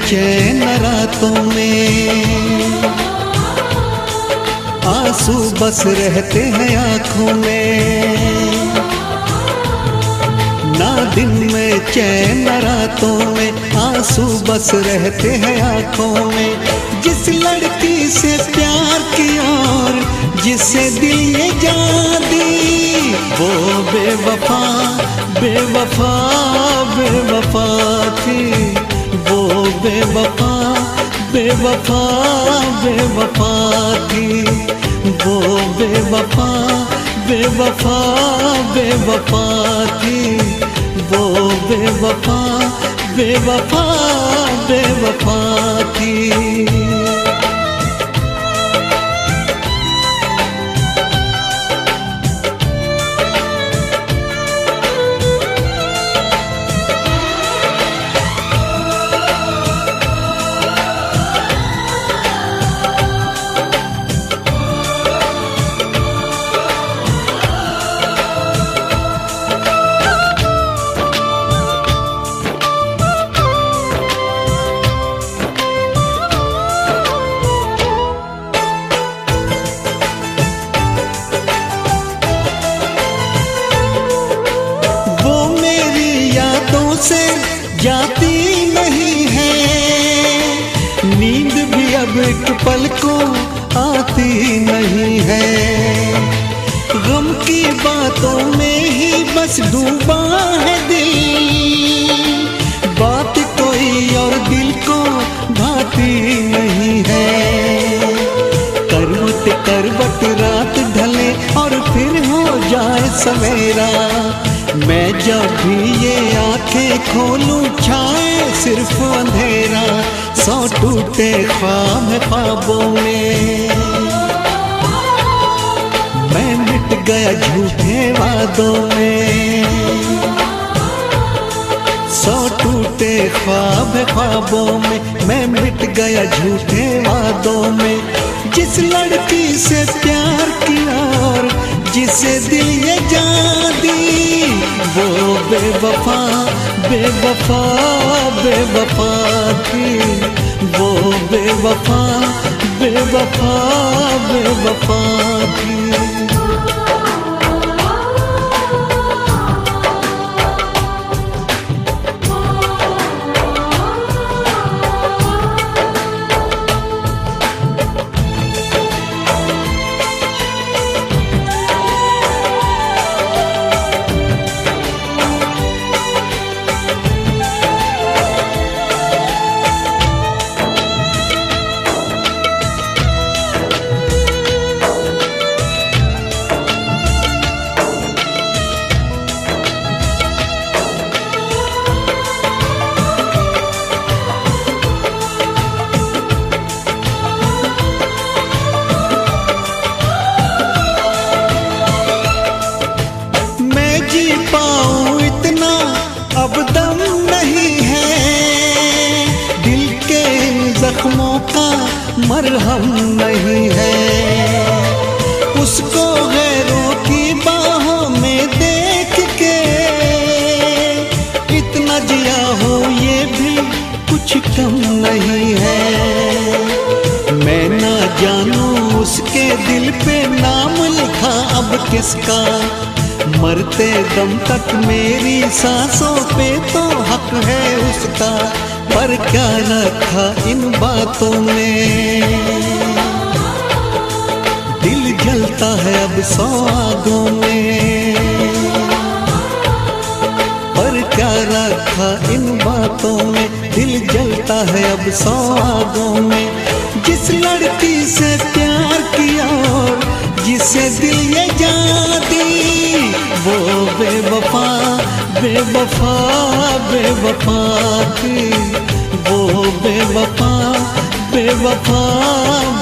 चैन रातों में, आंसू बस रहते हैं आंखों में। ना दिन में चैन रातों में, आंसू बस रहते हैं आंखों में। जिस लड़की से प्यार किया और जिसे दिल ये जान दी, वो बेवफा बेवफा बेवफा थी। वो बेवफा बेवफा बेवफा थी। वो बेवफा बेवफा बेवफा थी। वो बेवफा बेवफा बेवफा थी। से जाती नहीं है, नींद भी अब एक पल को आती नहीं है। गम की बातों में ही बस डूबा है दिल, बात कोई और दिल को भाती नहीं है। करवट करवट रात ढले और फिर हो जाए सवेरा, मैं जब भी ये आंखें खोलूं छाए सिर्फ अंधेरा। सौ टूटे ख्वाब ख्वाबों में, मैं मिट गया झूठे वादों में। सौ टूटे ख्वाब ख्वाबों में, मैं मिट गया झूठे वादों में। जिस लड़की से प्यार किया और जिसे दिल ये जान दी, वो बेवफा बेवफा बेवफा थी। वो बेवफा बेवफा बेवफा थी। पाऊं इतना अब दम नहीं है, दिल के जख्मों का मरहम नहीं है। उसको गैरों की बाहों में देख के इतना जिया हो ये भी कुछ कम नहीं है। मैं ना जानूं उसके दिल पे नाम लिखा अब किसका, मरते दम तक मेरी सांसों पे तो हक है उसका। पर क्या रखा इन बातों में, दिल जलता है अब सौ आगों में। पर क्या रखा इन बातों में, दिल जलता है अब सौ आगों में। जिस लड़की से प्यार किया और जिसे दिल ये जान दी, वो बेवफा बेवफा बेवफा थी। वो बेवफा बेवफा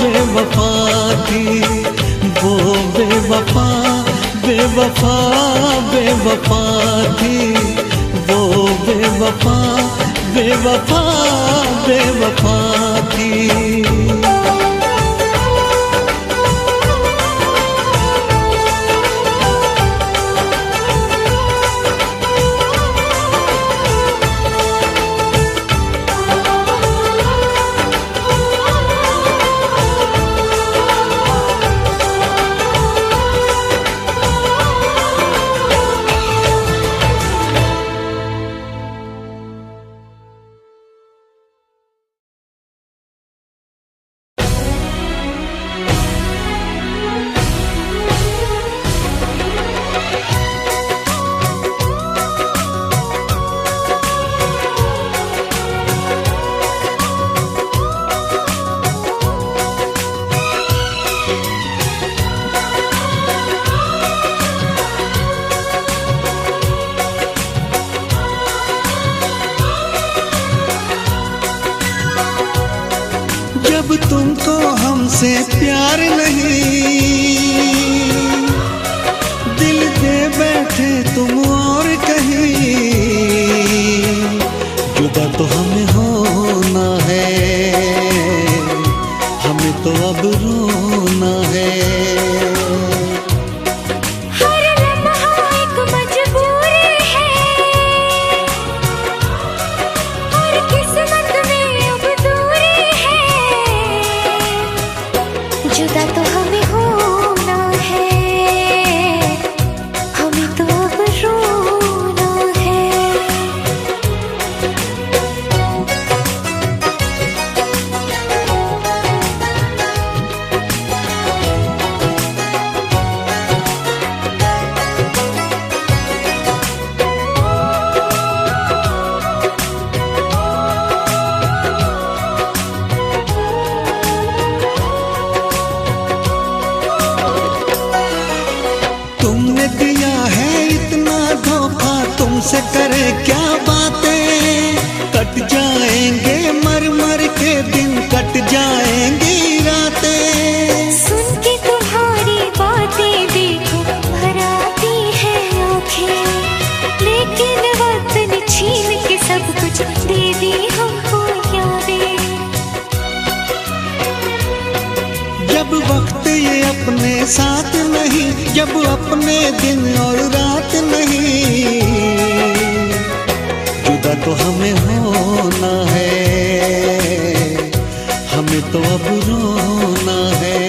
बेवफा थी। वो बेवफा बेवफा बेवफा थी। वो बेवफा बेवफा बेवफा थी। हमसे प्यार नहीं, दिल दे बैठे तुम और कहीं। जुदा तो हमें होना है, हमें तो अब रोना है। हर लम्हा एक मजबूरी है, और किस्मत में अब दूरी है। जुदा तो हमें होना है, हमें तो अब रोना है। तुमने दिया है इतना धोखा, तुमसे करे क्या बातें। कट जाएंगे मर मर के दिन, कट जाएंगी रातें। सुन के तुम्हारी बातें देखो भर आती है आँखें, लेकिन वक्त ने छीन के सब कुछ दे दी हमको यादें। जब वक्त ये अपने साथ नहीं, जब अपने दिन और रात नहीं। जुदा तो हमें होना है, हमें तो अब रोना है।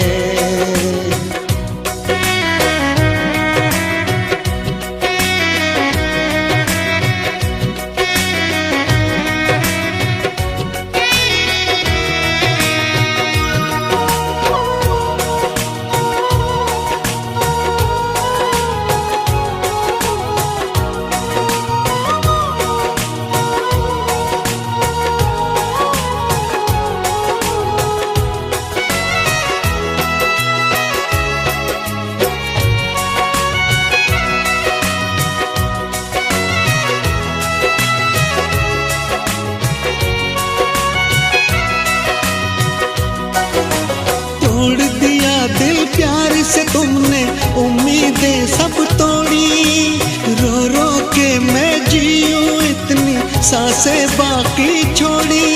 तोड़ दिया दिल प्यार से तुमने, उम्मीदें सब तोड़ी। रो रो के मैं जीऊं इतनी सांसें बाकी छोड़ी।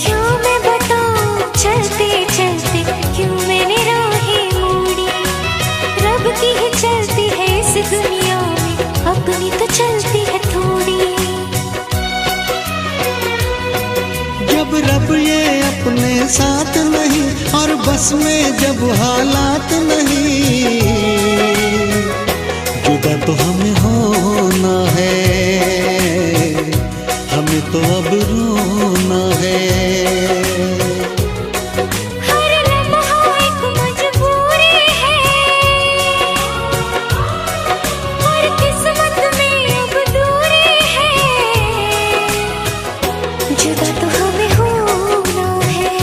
क्यों मैं बताऊं चलते चलते क्यों मैंने राहें मोड़ी। रब की ही चलती है इस दुनिया में, अपनी तो चलती है थोड़ी। जब रब ये अपने साथ नहीं, और बस में जब हालात नहीं। जुदा तो हमें होना है, हमें तो अब रोना है। हर लम्हा एक मजबूरी है, और किस्मत में अब दूरी है। जुदा तो हमें होना है,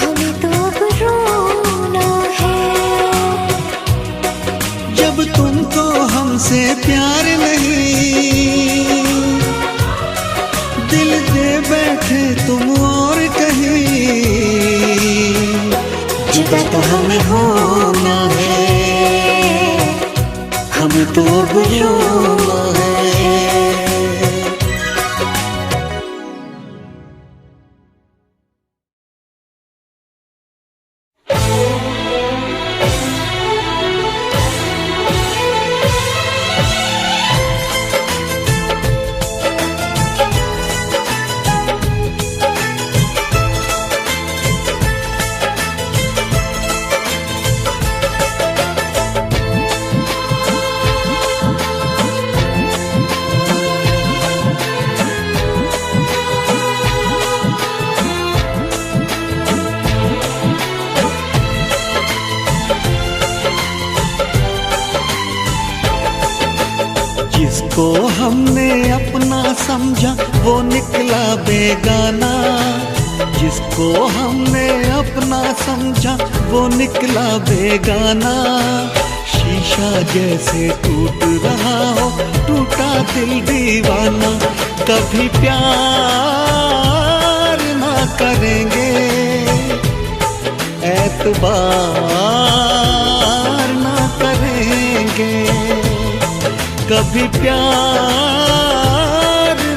हमें तो अब रोना है। जब तुमको हमसे प्यार नहीं, दिल दे बैठे तुम और कहीं। जुदा तो हमें होना है, हमें तो अब रोना है। जिसको हमने अपना समझा वो निकला बेगाना। जिसको हमने अपना समझा वो निकला बेगाना। शीशा जैसे टूट रहा हो टूटा दिल दीवाना। कभी प्यार ना करेंगे एतबार ना करेंगे, कभी प्यार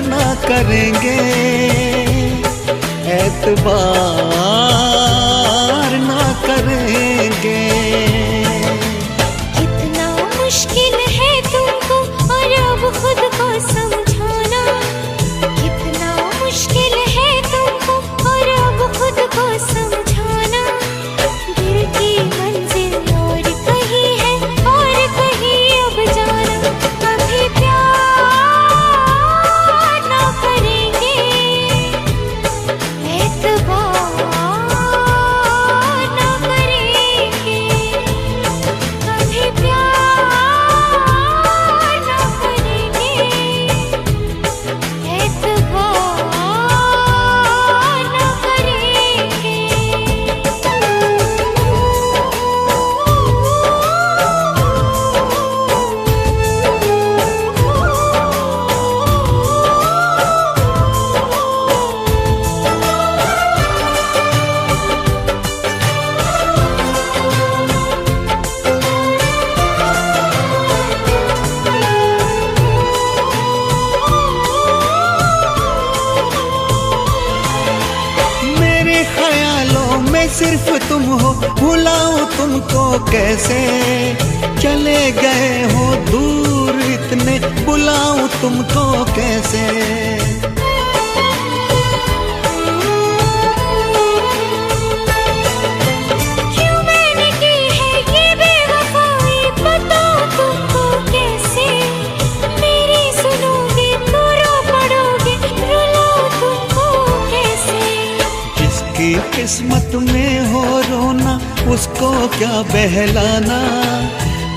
ना करेंगे, एतबार ना करेंगे। कितना मुश्किल है तुमको और अब खुद को समझाना, कितना मुश्किल है तुमको और अब खुद को समझाना। दिल की मंजिल और कहीं है और कहीं अब जाना। कभी प्यार ना करेंगे, एतबार ना करेंगे, कभी प्यार ना करेंगे, एतबार ना करेंगे। मेरे ख्यालों में सिर्फ तुम हो, भुलाऊं तुमको कैसे। चले गए हो दूर इतने, बुलाऊं तुमको कैसे। क्यों मैंने की है ये बेवफाई, बताओ तुमको कैसे। मेरी सुनोगे तो रो पड़ोगे, रुलाऊं तुमको कैसे। जिसकी किस्मत में हो रोना, उसको क्या बहलाना।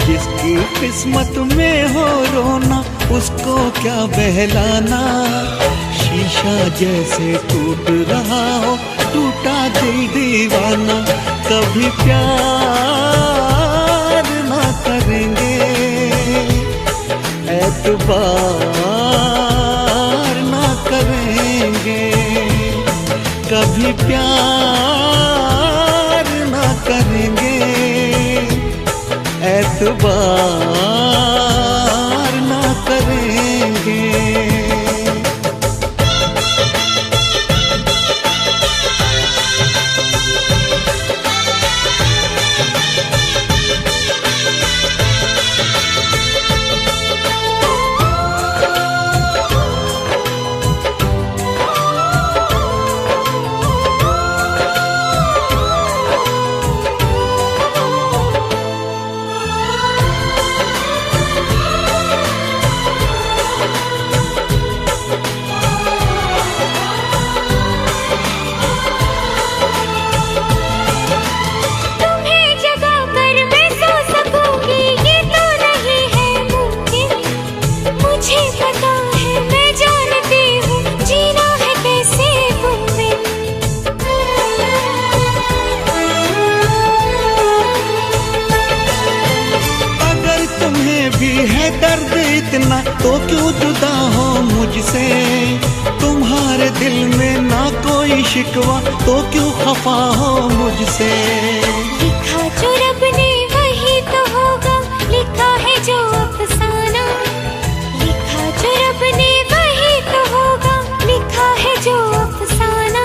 जिसकी किस्मत में हो रोना, उसको क्या बहलाना। शीशा जैसे टूट रहा हो, टूटा दिल दीवाना। कभी प्यार ना करेंगे, एतबार ना करेंगे, कभी प्यार ना करेंगे, एतबार ना करेंगे। तुम्हें जगा कर मैं सो सकूंगी, ये तो नहीं है मुमकिन। मुझे पता है, मैं जानती हूँ, जीना है कैसे तुम बिन। अगर तुम्हें भी है दर्द इतना, तो क्यों जुदा हो मुझसे। तुम्हारे दिल में ना कोई शिकवा, तो क्यों खफा हो मुझसे। लिखा जो रब ने वही तो होगा, लिखा है जो अफसाना। लिखा जो रब ने वही तो होगा, लिखा है जो अफसाना।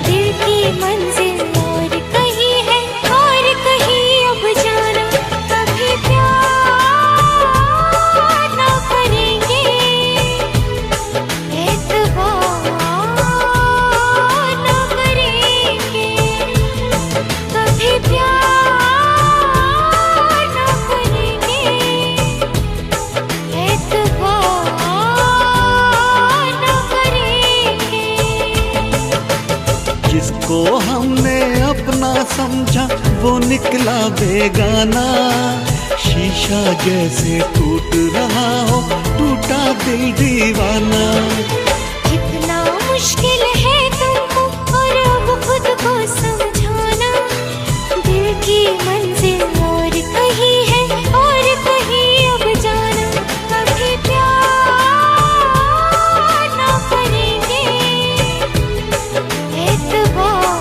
दिल की मंजिल और कहीं है और कहीं अब जाना। कभी प्यार ना करेंगे, एतबार ना करेंगे, कभी प्यार ना करेंगे, एतबार ना करेंगे। जिसको हमने अपना समझा, वो निकला बेगाना। शीशा जैसे टूट रहा हो, टूटा दिल दीवाना। कितना मुश्किल है तुमको और अब खुद को समझाना। दिल की मंजिल और कहीं है और कहीं अब जाना। कभी प्यार ना करेंगे, एतबार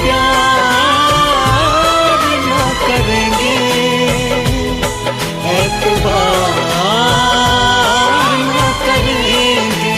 प्यार ना करेंगे, एतबार ना करेंगे।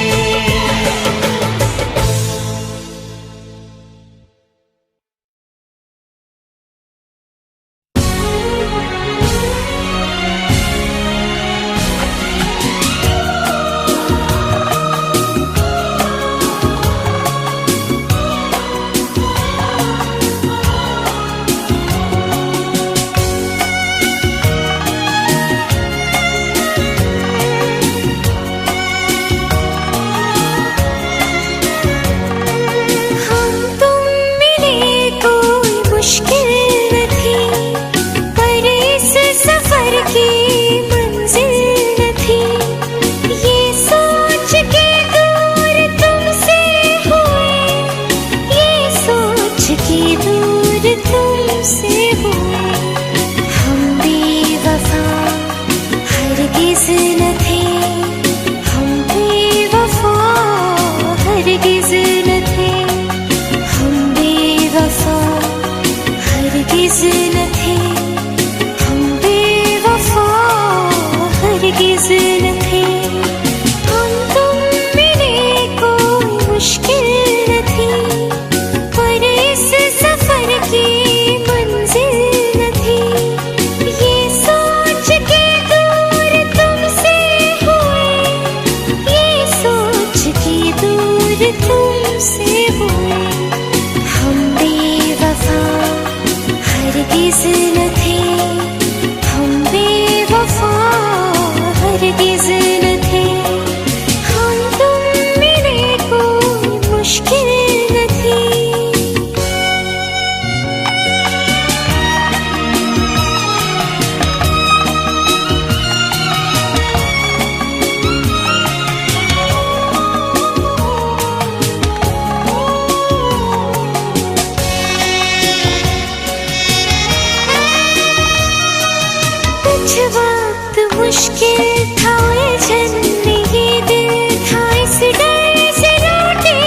मुश्किल था उलझन में ये दिल था, इस डर से लौटे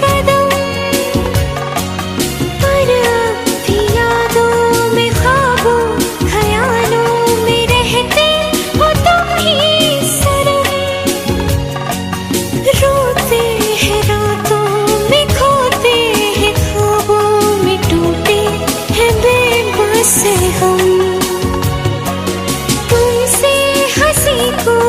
कदम, पर अब भी यादों में ख्वाबों ख्यालों में रहते हो तुम ही सनम। रोते हैं रातों में, खोते हैं ख्वाबों में, टूटे हैं बेबस हम। तुमसे हंसी को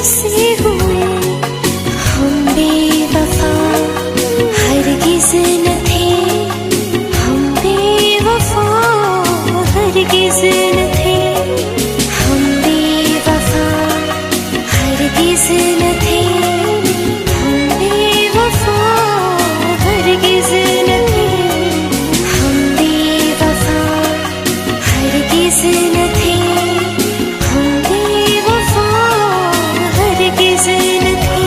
से हुए हम बेवफा, हरगिज़ न थे हम बेवफा, हरगिज़ न थे हम बेवफा, हरगिज़ न थे हम बेवफा, हरगिज़ न थे हम बेवफा, हरगिज़ न थे हम बेवफा, हरगिज़ न थे।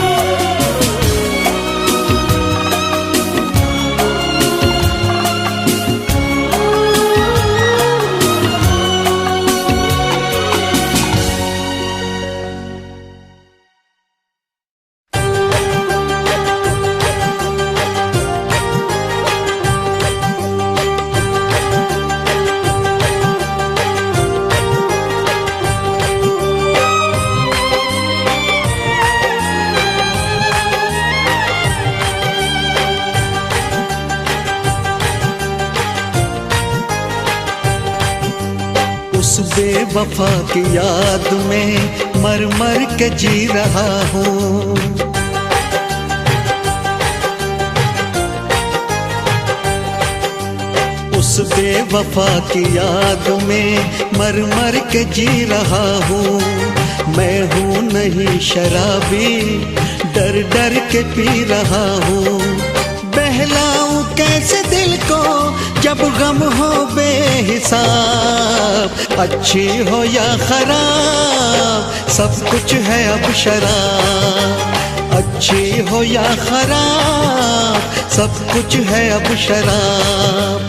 उस बेवफा की याद में मर मर के जी रहा हूँ। उस बेवफा की याद में मर मर के जी रहा हूँ। मैं हूँ नहीं शराबी, डर डर के पी रहा हूँ। बहलाऊं कैसे दिल को जब गम हो बेहिसाब, अच्छी हो या खराब सब कुछ है अब शराब। अच्छी हो या खराब सब कुछ है अब शराब।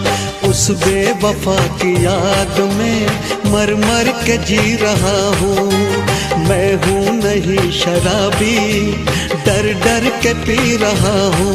उस बेवफा की याद में मर मर के जी रहा हूँ। मैं हूँ नहीं शराबी, डर डर के पी रहा हूँ।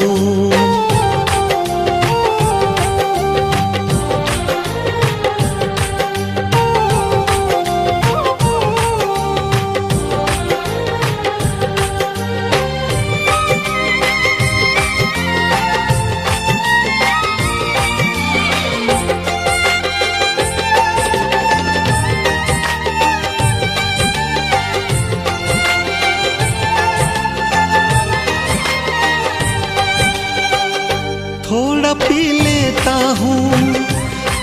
थोड़ा पी लेता हूँ,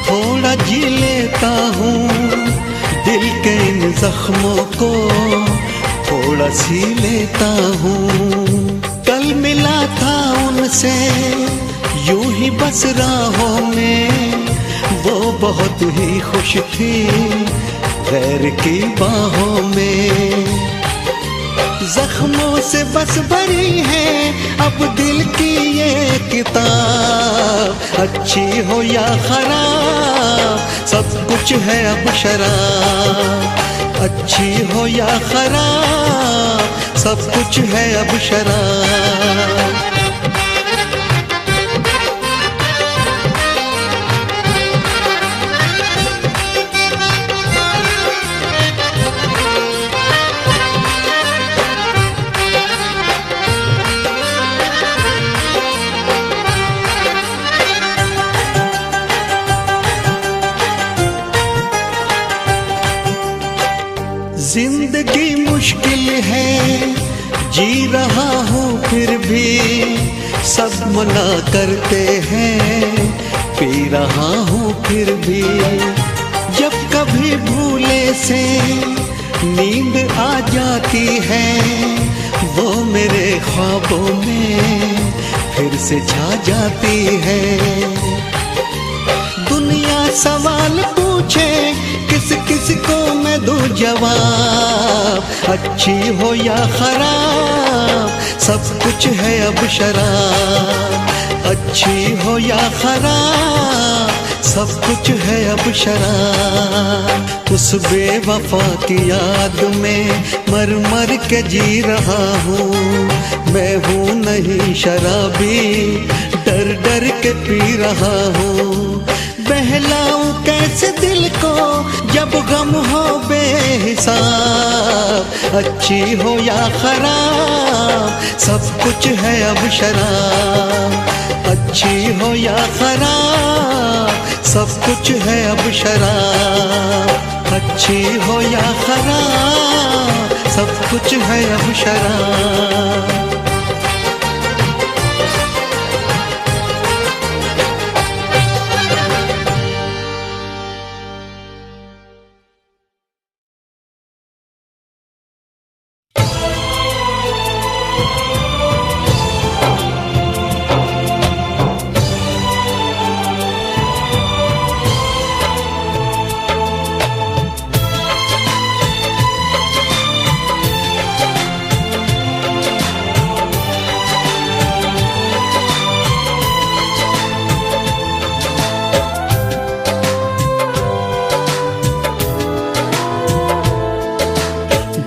थोड़ा जी लेता हूँ, दिल के इन जख्मों को थोड़ा सी लेता हूँ। कल मिला था उनसे यूं ही बस राहों में, वो बहुत ही खुश थी गैर की बाहों में। जख्मों से बस भरी है अब दिल की ये किताब। अच्छी हो या खराब सब कुछ है अब शराब। अच्छी हो या खराब सब कुछ है अब शराब। जिंदगी मुश्किल है, जी रहा हूँ फिर भी सब मना करते हैं, पी रहा हूँ फिर भी। जब कभी भूले से नींद आ जाती है, वो मेरे ख्वाबों में फिर से छा जाती है। दुनिया सवाल पूछे किस किस को मैं दूं जवाब। अच्छी हो या खराब सब कुछ है अब शराब। अच्छी हो या खराब सब कुछ है अब शराब। उस बेवफा की याद में मर मर के जी रहा हूँ। मैं हूँ नहीं शराबी, डर डर के पी रहा हूँ। बहलाऊं कैसे दिल को जब गम हो बेहिसाब। अच्छी हो या खराब सब कुछ है अब शराब। अच्छी हो या खराब सब कुछ है अब शराब। अच्छी हो या खराब सब कुछ है अब शराब।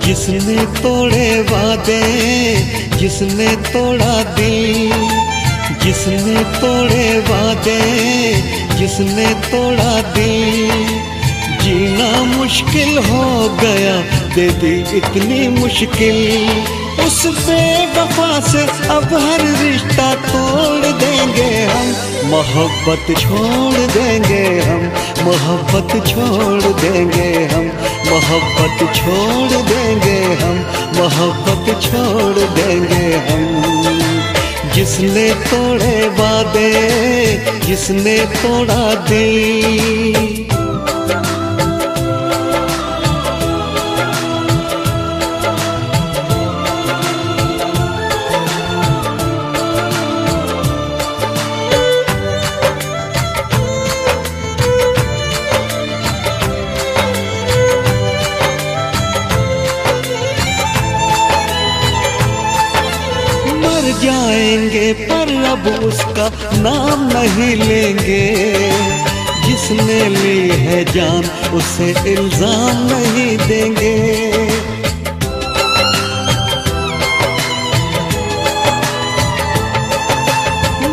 जिसने तोड़े वादे, जिसने तोड़ा दिल, जिसने तोड़े वादे, जिसने तोड़ा दिल, जीना मुश्किल हो गया, दे दी इतनी मुश्किल। उस बेवफा से अब हर रिश्ता तोड़ देंगे हम, मोहब्बत छोड़ देंगे हम, मोहब्बत छोड़ देंगे हम, मोहब्बत छोड़ देंगे हम, मोहब्बत छोड़ देंगे हम। जिसने तोड़े वादे, जिसने तोड़ा दिल। जाएंगे पर अब उसका नाम नहीं लेंगे, जिसने ली है जान उसे इल्जाम नहीं देंगे।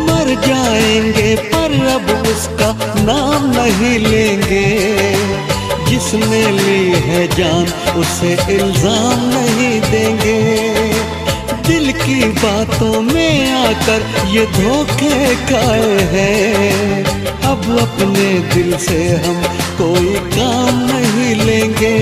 मर जाएंगे पर अब उसका नाम नहीं लेंगे, जिसने ली है जान उसे इल्जाम नहीं देंगे। दिल की बातों में आकर ये धोखे खाए हैं, अब अपने दिल से हम कोई काम नहीं लेंगे।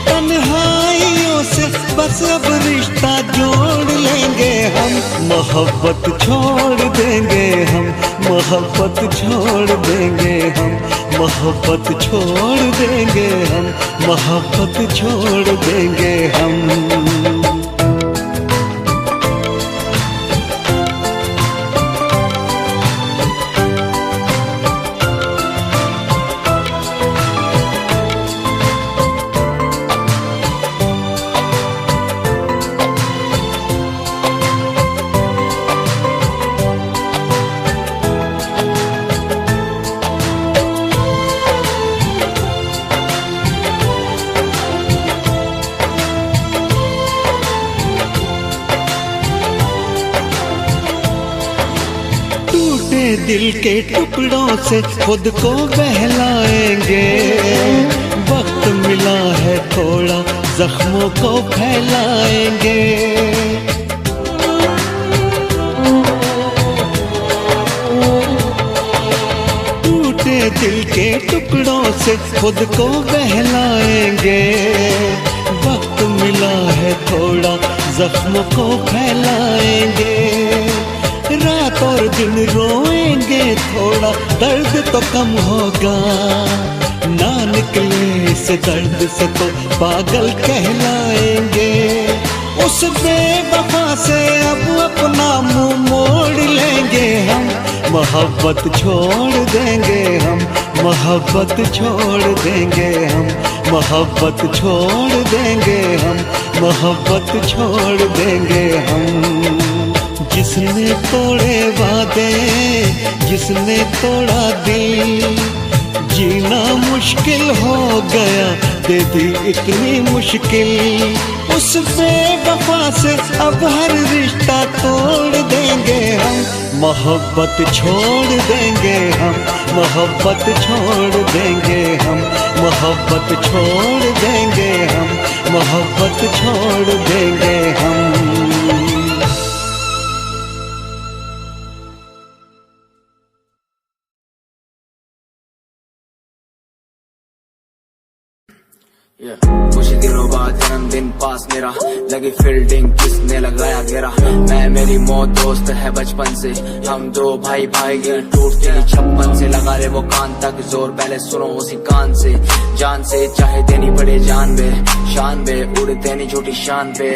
तन्हाइयों से बस अब रिश्ता जोड़ लेंगे हम, मोहब्बत छोड़ देंगे हम, मोहब्बत छोड़ देंगे हम, मोहब्बत छोड़ देंगे हम, मोहब्बत छोड़ देंगे हम। दिल के टुकड़ों से खुद को बहलाएंगे, वक्त मिला है थोड़ा जख्मों को फैलाएंगे। टूटे दिल के टुकड़ों से खुद को बहलाएंगे, वक्त मिला है थोड़ा जख्मों को फैलाएंगे। रात और दिन रोएंगे थोड़ा, दर्द तो कम होगा, ना निकले इस दर्द से तो पागल कहलाएंगे। उस बेवफा से अब अपना मुंह मोड़ लेंगे हम, मोहब्बत छोड़ देंगे हम, मोहब्बत छोड़ देंगे हम, मोहब्बत छोड़ देंगे हम, मोहब्बत छोड़ देंगे हम। जिसने तोड़े वादे, जिसने तोड़ा दिल, जीना मुश्किल हो गया, दे दी इतनी मुश्किल। उस बेवफा से अब हर रिश्ता तोड़ देंगे हम, मोहब्बत छोड़ देंगे हम, मोहब्बत छोड़ देंगे हम, मोहब्बत छोड़ देंगे हम, मोहब्बत छोड़ देंगे हम। कुछ दिनों बाद जन्मदिन पास मेरा, लगी फील्डिंग किसने लगाया घेरा। मैं मेरी मौत दोस्त है बचपन से, हम दो भाई भाई गिर टूटते ही छप्पन से। लगा ले वो कान तक जोर, पहले सुनो उसी कान से। जान से चाहे देनी पड़े जान बे, शान बे उड़ते नहीं झूठी शान पे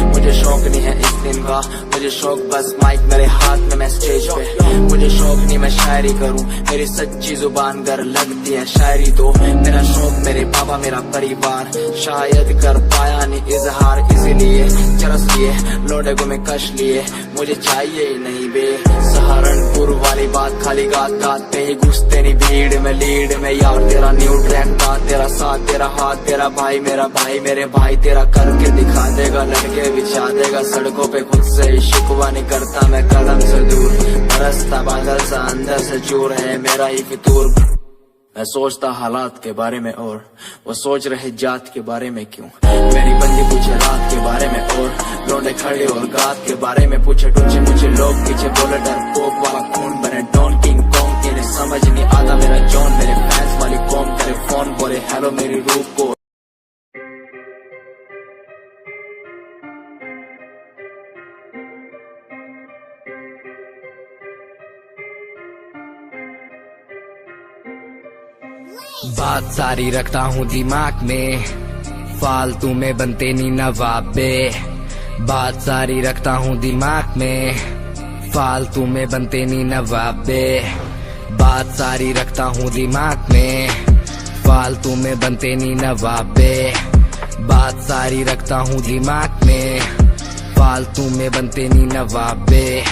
मुझे शौक नहीं है इस दिन का, मुझे शौक बस माइक मेरे हाथ में, मैं स्टेज पे। मुझे शौक नहीं मैं शायरी करूं, मेरी सच्ची जुबान गर लगती है शायरी तो। मेरा शौक मेरे पापा मेरा परिवार, शायद कर पाया नहीं इजहार, इसीलिए चरस लिए लोडे को मैं कश लिए। मुझे चाहिए ही नहीं बे सहारनपुर वाली बात, खाली गात पे ही घुसते नहीं भीड़ में लीड में। यार तेरा न्यू ट्रैक था, तेरा साथ तेरा हाथ, तेरा भाई मेरा भाई मेरे भाई तेरा करके दिखा देगा, लड़के बिछा देगा सड़कों पे। खुद से ही शिकवा नहीं करता मैं कदम से दूर, बरसता बादल सा अंदर से चूर है मेरा ही फितूर। मैं सोचता हालात के बारे में और वो सोच रहे जात के बारे में क्यों। मेरी बंदी पूछे रात के बारे में और लौंडे खड़े और गात के बारे में पूछे टूचे मुझे लोग पीछे बोले डर पोक वाला खून बने डॉन किंग कॉन्ग। इन्हें समझ नहीं आता मेरा जॉन, मेरे फैंस वाली कॉम करे फोन बोले हेलो मेरी रूह को। बात सारी रखता हूँ दिमाग में, फालतू में बनते नहीं नवाबे। बात सारी रखता हूँ दिमाग में, फालतू में बनते नहीं नवाबे। बात सारी रखता हूँ दिमाग में, फालतू में बनते नहीं नवाबे। बात सारी रखता हूँ दिमाग में, फालतू में बनते नहीं नवाबे।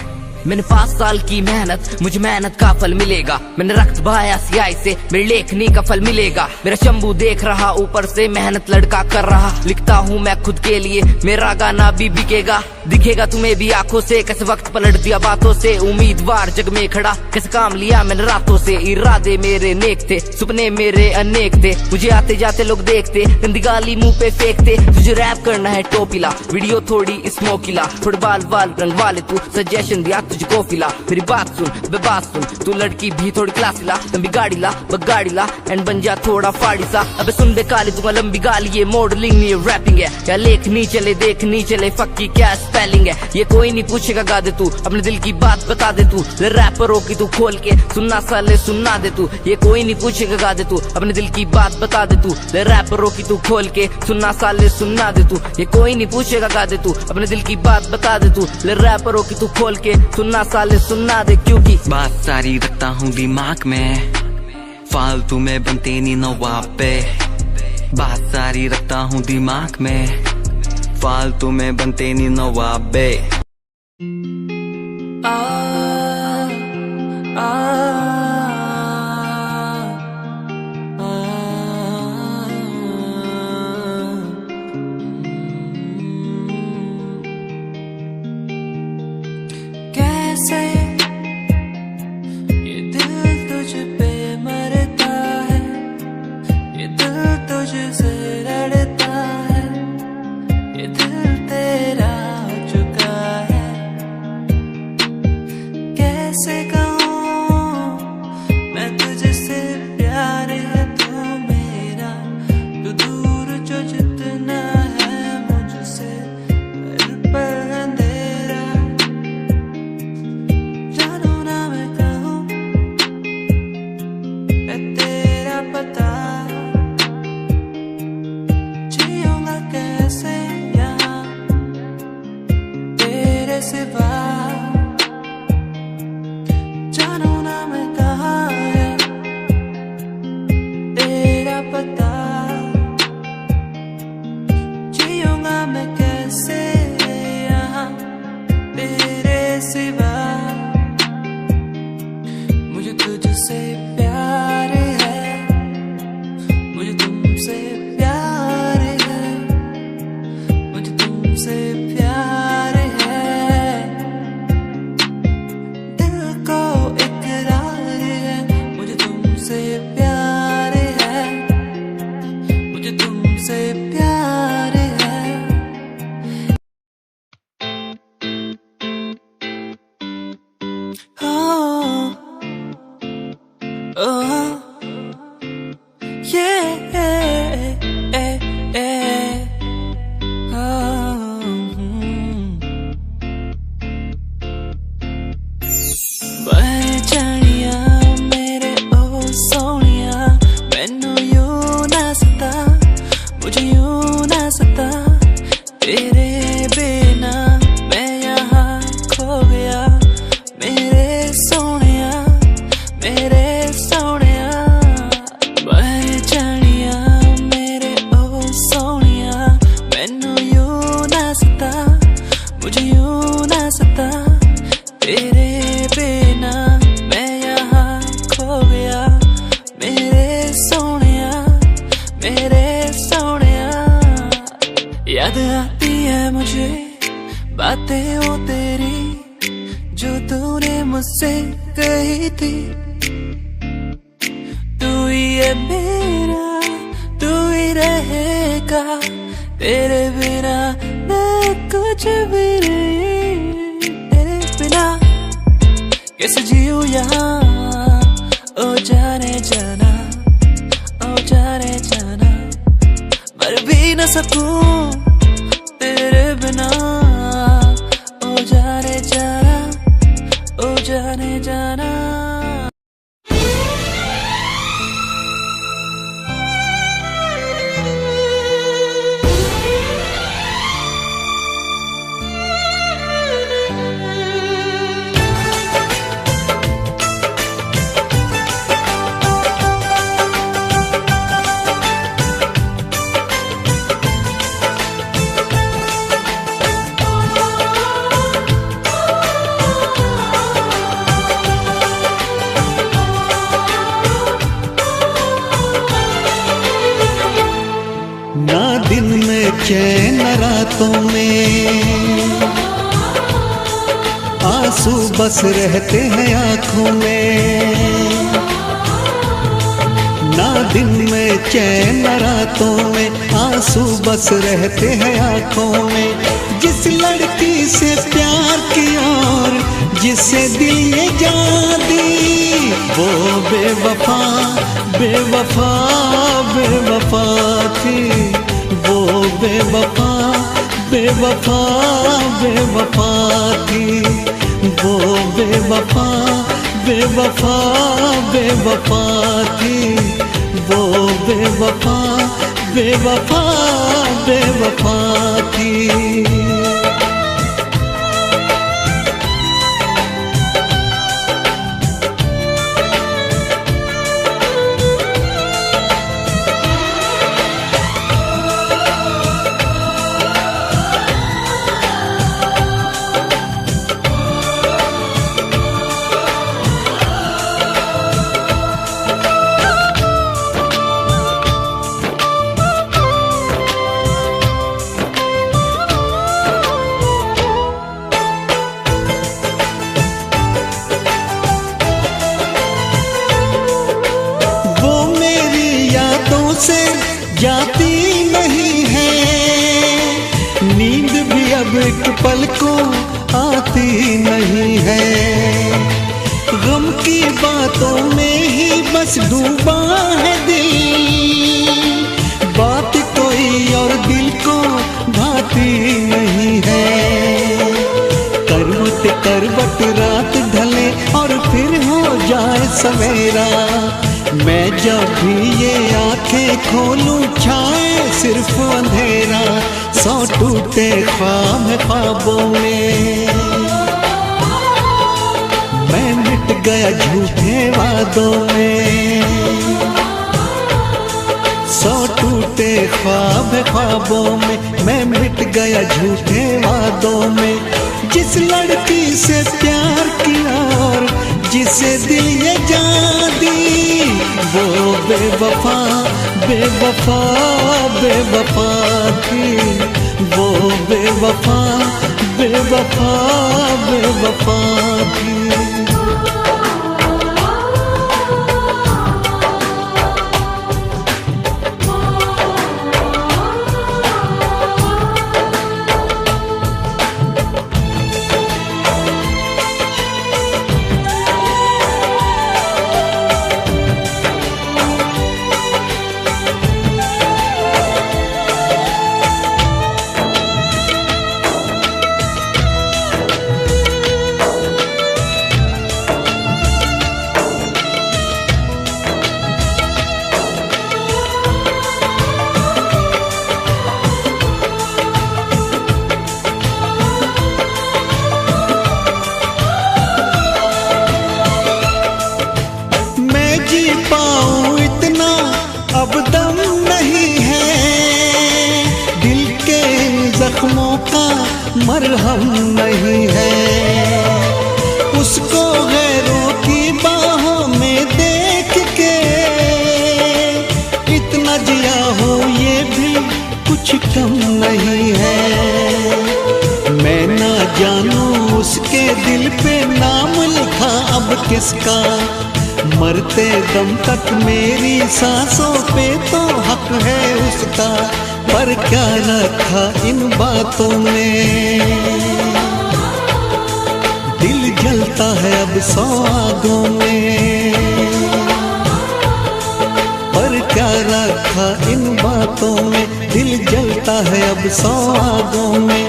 मैंने 5 साल की मेहनत, मुझे मेहनत का फल मिलेगा। मैंने रक्त बहाया सियाही से, मेरी लेखनी का फल मिलेगा। मेरा शंभू देख रहा ऊपर से, मेहनत लड़का कर रहा। लिखता हूँ मैं खुद के लिए, मेरा गाना भी बिकेगा। दिखेगा तुम्हें भी आंखों से, कैसे वक्त पलट दिया बातों से। उम्मीदवार जग में खड़ा, कैसे काम लिया मैंने रातों से। इरादे मेरे नेक थे, सपने मेरे अनेक थे। मुझे आते जाते लोग देखते, गंदी गाली मुंह पे फेंकते। तुझे रैप करना है टोपीला, वीडियो थोड़ी स्मोकीला। थोड़े बाल रंग वाले तू, सजेशन दिया तुझको फिला। मेरी बात सुन बे बात सुन, तू लड़की भी थोड़ी क्लासी ला। लंबी गाड़ी ला बगाड़ी ला एंड बन जा थोड़ा फाड़ी सा। अबे सुन बे काली दूंगा लंबी गाली, ये मॉडलिंग नहीं रैपिंग है। क्या लेखनी चले देखनी चले, फक्की क्या स्पेलिंग है। ये कोई नहीं पूछेगा गा दे तू, अपने दिल की बात बता दे तू। रैपरों की तू खोल के सुनना साले सुनना दे तू। ये कोई नहीं पूछेगा गा दे तू, अपने दिल की बात बता दे तू। रैपरों की तू खोल के सुनना साले सुनना दे तू। ये कोई नहीं पूछेगा गा दे तू, अपने दिल की बात बता दे तू। रैपरों की तू खोल के सुनना साले सुनना दे, क्योंकि बात सारी रखता हूँ दिमाग में, फालतू में बनते नहीं नवाबे। बात सारी रखता हूँ दिमाग में, फालतू में बनते नहीं नवाबे। कैसे ये दिल तुझ पे मरता है, ये दिल तुझसे लड़ता है, ये दिल तेरा चुका है। कैसे कहूँ मैं तुझसे प्यार है तू मेरा, तू दूर जो जितना है मुझसे घर पर अंधेरा। जानू ना मैं कहूँ मैं तेरा पता, जियूंगा कैसे यहाँ तेरे सिवा। जानू ना मैं कहाँ है तेरा पता, जियूंगा मैं कैसे यहाँ तेरे सिवा। मुझे तुझसे प्यार है, मुझे तुमसे प्यार है, मुझे तुमसे प्यार है। दिल को इकरार है, मुझे तुमसे प्यार है, सोनिया, मेरे सोनिया। याद आती है मुझे बातें वो तेरी जो तूने मुझसे कही थी। तू ही है मेरा, तू ही रहेगा, तेरे बिना मैं कुछ भी नहीं। तेरे बिना कैसे जीऊं यहाँ, ओ जाने जाना, ओ जाने जाना। मर भी न सकूं तेरे बिना, ओ जाने जाना, ओ जाने जाना। ना दिन में चैन रातों में, आंसू बस रहते हैं आंखों में। ना दिन में चैन रातों में, आंसू बस रहते हैं आंखों में। जिस लड़की से प्यार किया और जिसे दिल ये जान दी, वो बेवफा बेवफा बेवफा थी। वो बेवफा बेवफा बेवफा थी। वो बेवफा बेवफा बेवफा थी। वो बेवफा बेवफा बेवफा थी। से जाती नहीं है, नींद भी अब एक पल को आती नहीं है। गम की बातों में ही बस डूबा है दिल, बात कोई और दिल को भाती नहीं है। करवट करवट रात ढले और फिर हो जाए सवेरा, मैं जब भी ये आंखें खोलूं छाए सिर्फ अंधेरा। सौ टूटे ख्वाब ख्वाबों में मैं मिट गया झूठे वादों में। सौ टूटे ख्वाब ख्वाबों में मैं मिट गया झूठे वादों में। जिस लड़की से प्यार किया और जिसे दिल ये जान दी, वो बेवफा बेवफा बेवफा थी। वो बेवफा बेवफा बेवफा थी। अब दम नहीं है, दिल के जख्मों का मरहम नहीं है। उसको गैरों की बाहों में देख के किसका। मरते दम तक मेरी सांसों पे तो हक है उसका, पर क्या रखा इन बातों में। दिल जलता है अब 100 आगों में, पर क्या रखा इन बातों में। दिल जलता है अब 100 आगों में।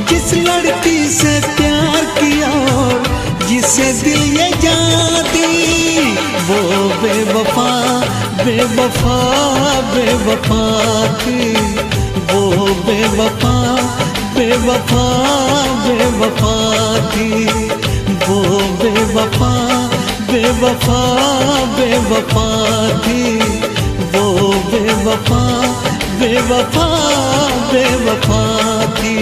जिस लड़की से प्यार किया और जिसे दिल ये जान दी, वो बेवफा बेवफा बेवफा थी। वो बेवफा बेवफा बेवफा थी। वो बेवफा बेवफा बेवफा थी। वो बेवफा बेवफा बेवफा थी।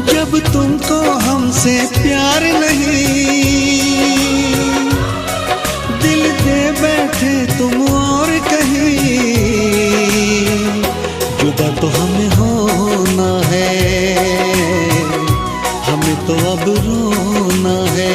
जब तुमको हमसे प्यार नहीं, दिल दे बैठे तुम और कहीं। जुदा तो हमें होना है, हमें तो अब रोना है।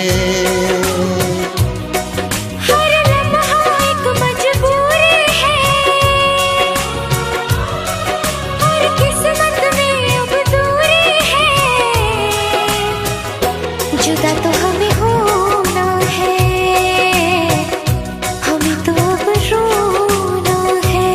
जुदा तो हमें होना है, हमें तो अब रोना है।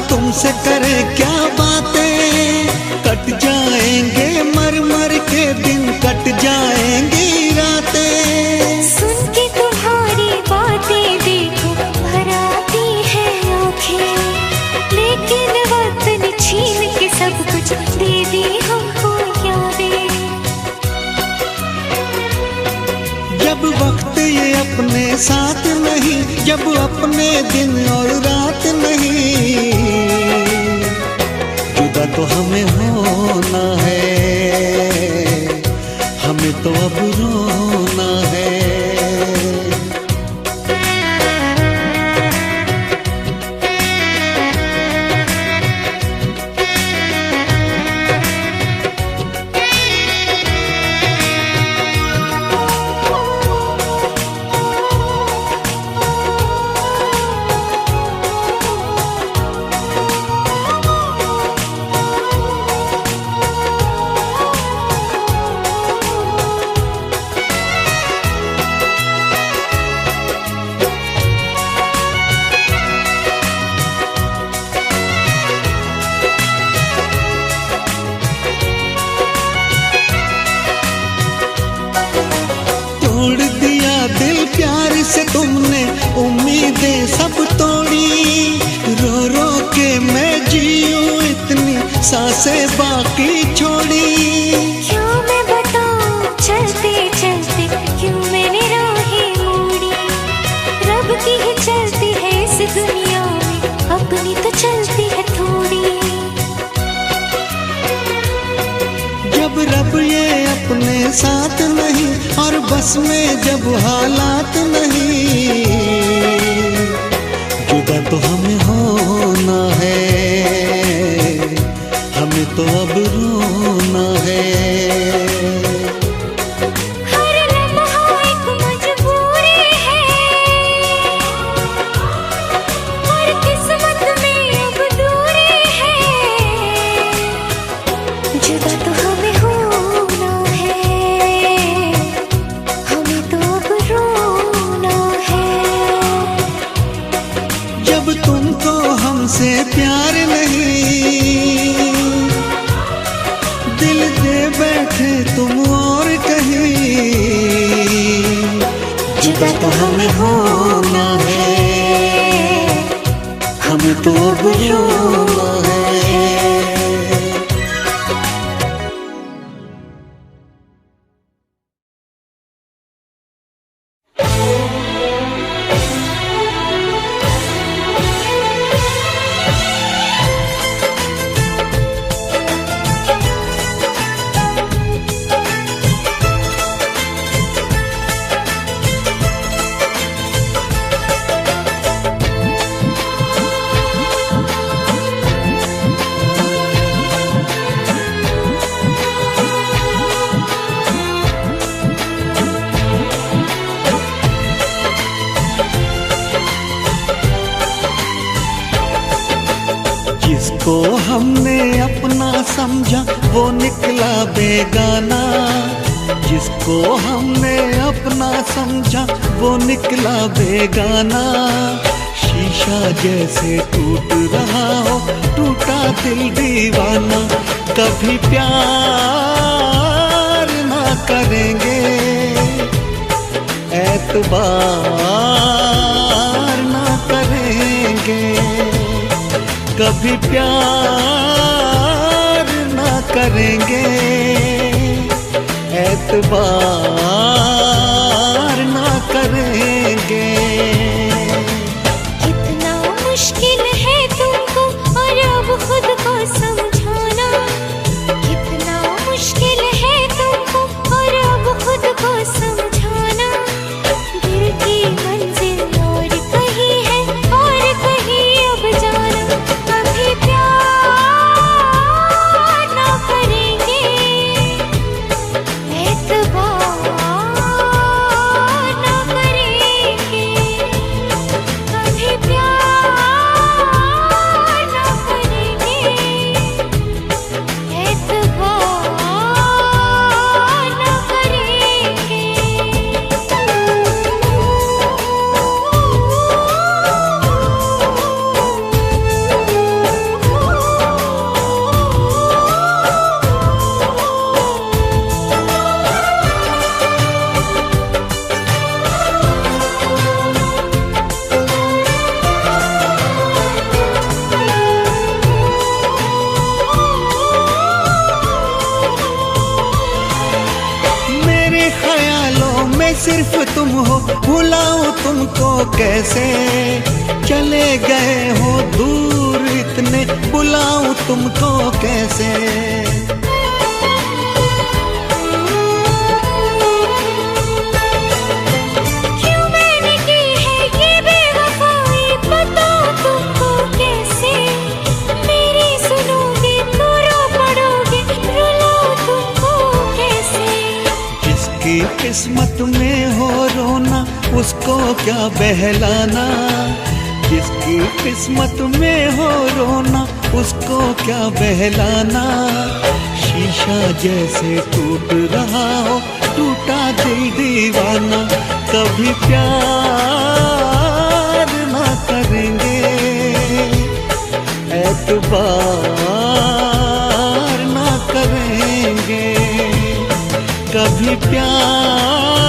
तुमसे करे क्या बातें, कट जाएंगे मर मर के दिन, कट जाएंगी रातें। सुन के तुम्हारी बातें देखो भर आती है आँखें, लेकिन वक्त ने छीन के सब कुछ दे दी हमको यादें। जब वक्त ये अपने साथ नहीं, जब अपने दिन और रात नहीं, जुदा तो हमें होना है, हमें तो अब रोना है। प्यार से तुमने उम्मीदें सब तोड़ी, रो रो के मैं जीऊं इतनी सांसें बाकी छोड़ी। क्यों मैं बताऊं चलते चलते क्यों मैंने राहें मोड़ी, रब की ही चलती है इस दुनिया में, अपनी तो चलती है थोड़ी। जब रब ये अपने साथ नहीं और बस में जब हालात नहीं, तो हमें होना है, हमें तो अब रोना है। हर लम्हा एक मजबूरी है, हर किस्मत में अब दूरी है। जुदा तो हमें होना है, हमें तो अब रोना है। जब तुमको हमसे प्यार नहीं, दिल दे बैठे तुम और कहीं। जुदा तो हमें होना है, हमें तो अब रोना है। जिसको हमने अपना समझा वो निकला बेगाना, जिसको हमने अपना समझा वो निकला बेगाना। शीशा जैसे टूट रहा हो टूटा दिल दीवाना। कभी प्यार ना करेंगे, एतबार ना करेंगे। कभी प्यार ना करेंगे, एतबार ना करेंगे। कितना मुश्किल है तुमको और अब खुद को समझाना, कितना मुश्किल है तुमको और अब खुद को समझाना। दिल की मंजिल और कहीं है और कहीं अब जाना। कभी प्यार ना करेंगे, एतबार ना करेंगे। कभी प्यार ना करेंगे, एतबार ना करेंगे। मेरे ख्यालों में सिर्फ तुम हो, भुलाऊं तुमको कैसे। चले गए हो दूर इतने, बुलाऊं तुमको कैसे। क्यों मैंने की है ये बेवफाई, बताओ तुमको कैसे। मेरी सुनोगे तो रो पड़ोगे, रुलाऊं तुमको कैसे। जिसकी किस्मत में हो रोना उसको क्या बहलाना। जिसकी किस्मत में हो रोना उसको क्या बहलाना। शीशा जैसे टूट रहा हो टूटा दिल दीवाना। कभी प्यार ना करेंगे, एतबार ना करेंगे। कभी प्यार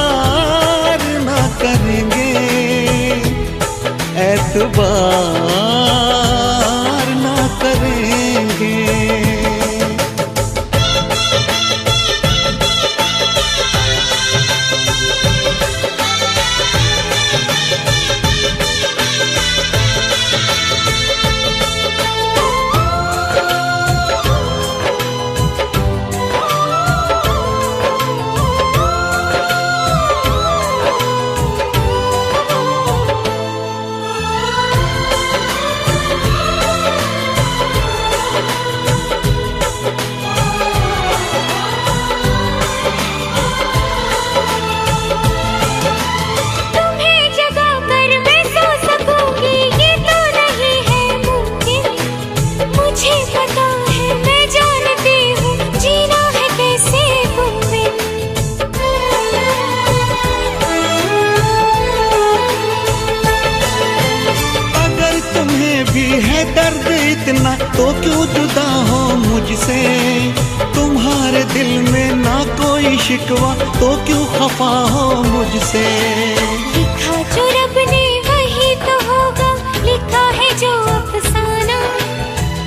ना करेंगे, एतबार ना करेंगे। क्यों जुदा हो मुझसे, तुम्हारे दिल में ना कोई शिकवा तो क्यों खफा हो मुझसे। लिखा जो रब ने वही तो होगा, लिखा है जो अफसाना।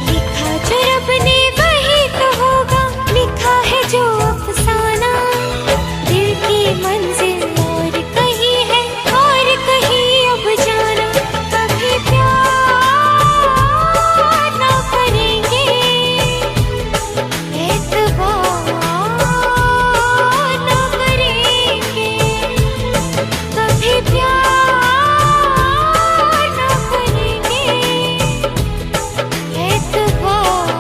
लिखा जो रब ने वही तो होगा, लिखा है जो अफसाना। दिल की मंजिल और कहीं है और कहीं अब जाना। कभी प्यार ना करेंगे, एतबार ना करेंगे। कभी प्यार ना करेंगे, एतबार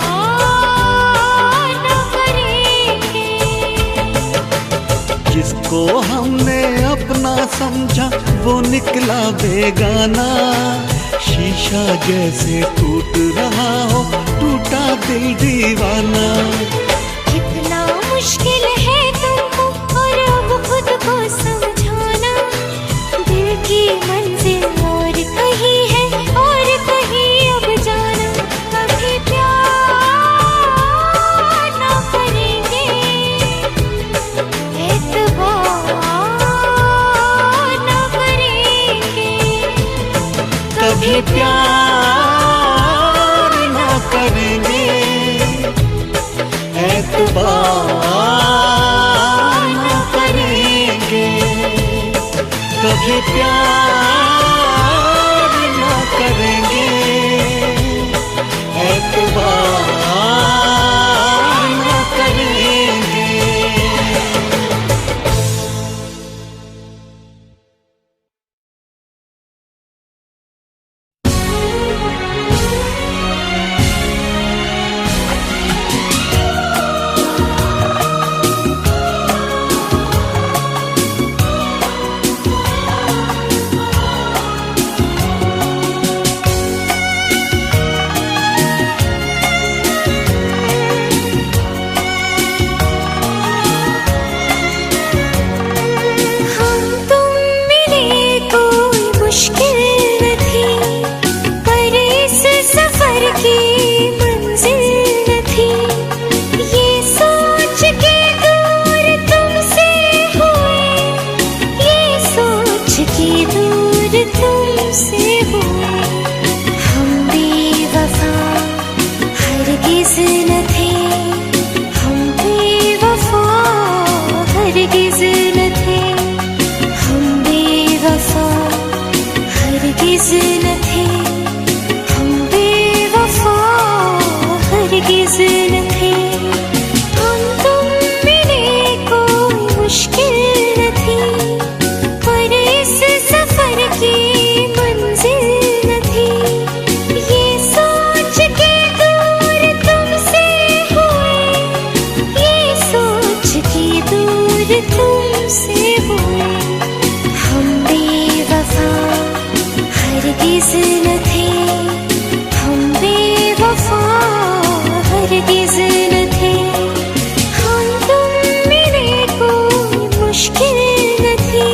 ना करेंगे। जिसको हमने अपना समझा वो निकला बेगाना। शीशा जैसे टूट रहा हो, टूटा दिल दीवाना। कितना मुश्किल है तुमको और अब खुद को समझाना। दिल की मंजिल और कहीं है और कहीं अब जाना। कभी प्यार ना करेंगे, एतबार ना करेंगे। कभी प्यार ना करेंगे, एतबार ना करेंगे। कभी प्यार ना करेंगे, एतबार ना करेंगे। हम तुम मिले कोई मुश्किल न थी, पर इस सफर की मंजिल न थी। ये सोच के दूर तुमसे हुए, ये सोच के दूर तुमसे हुए। हम बेवफा हरगिज न थे, हम बेवफा हरगिज न थे। हम बेवफा हरगिज न थे, हम बेवफा हरगिज न थे। हम तुम मिले कोई मुश्किल न थी, पर इस सफर की मंजिल न थी। ये सोच के दूर तुमसे हुए, ये सोच के दूर तुमसे हुए। हम बेवफा हरगिज न थे, हम बेवफा हरगिज न थे। हम तुम मिले कोई मुश्किल न थी।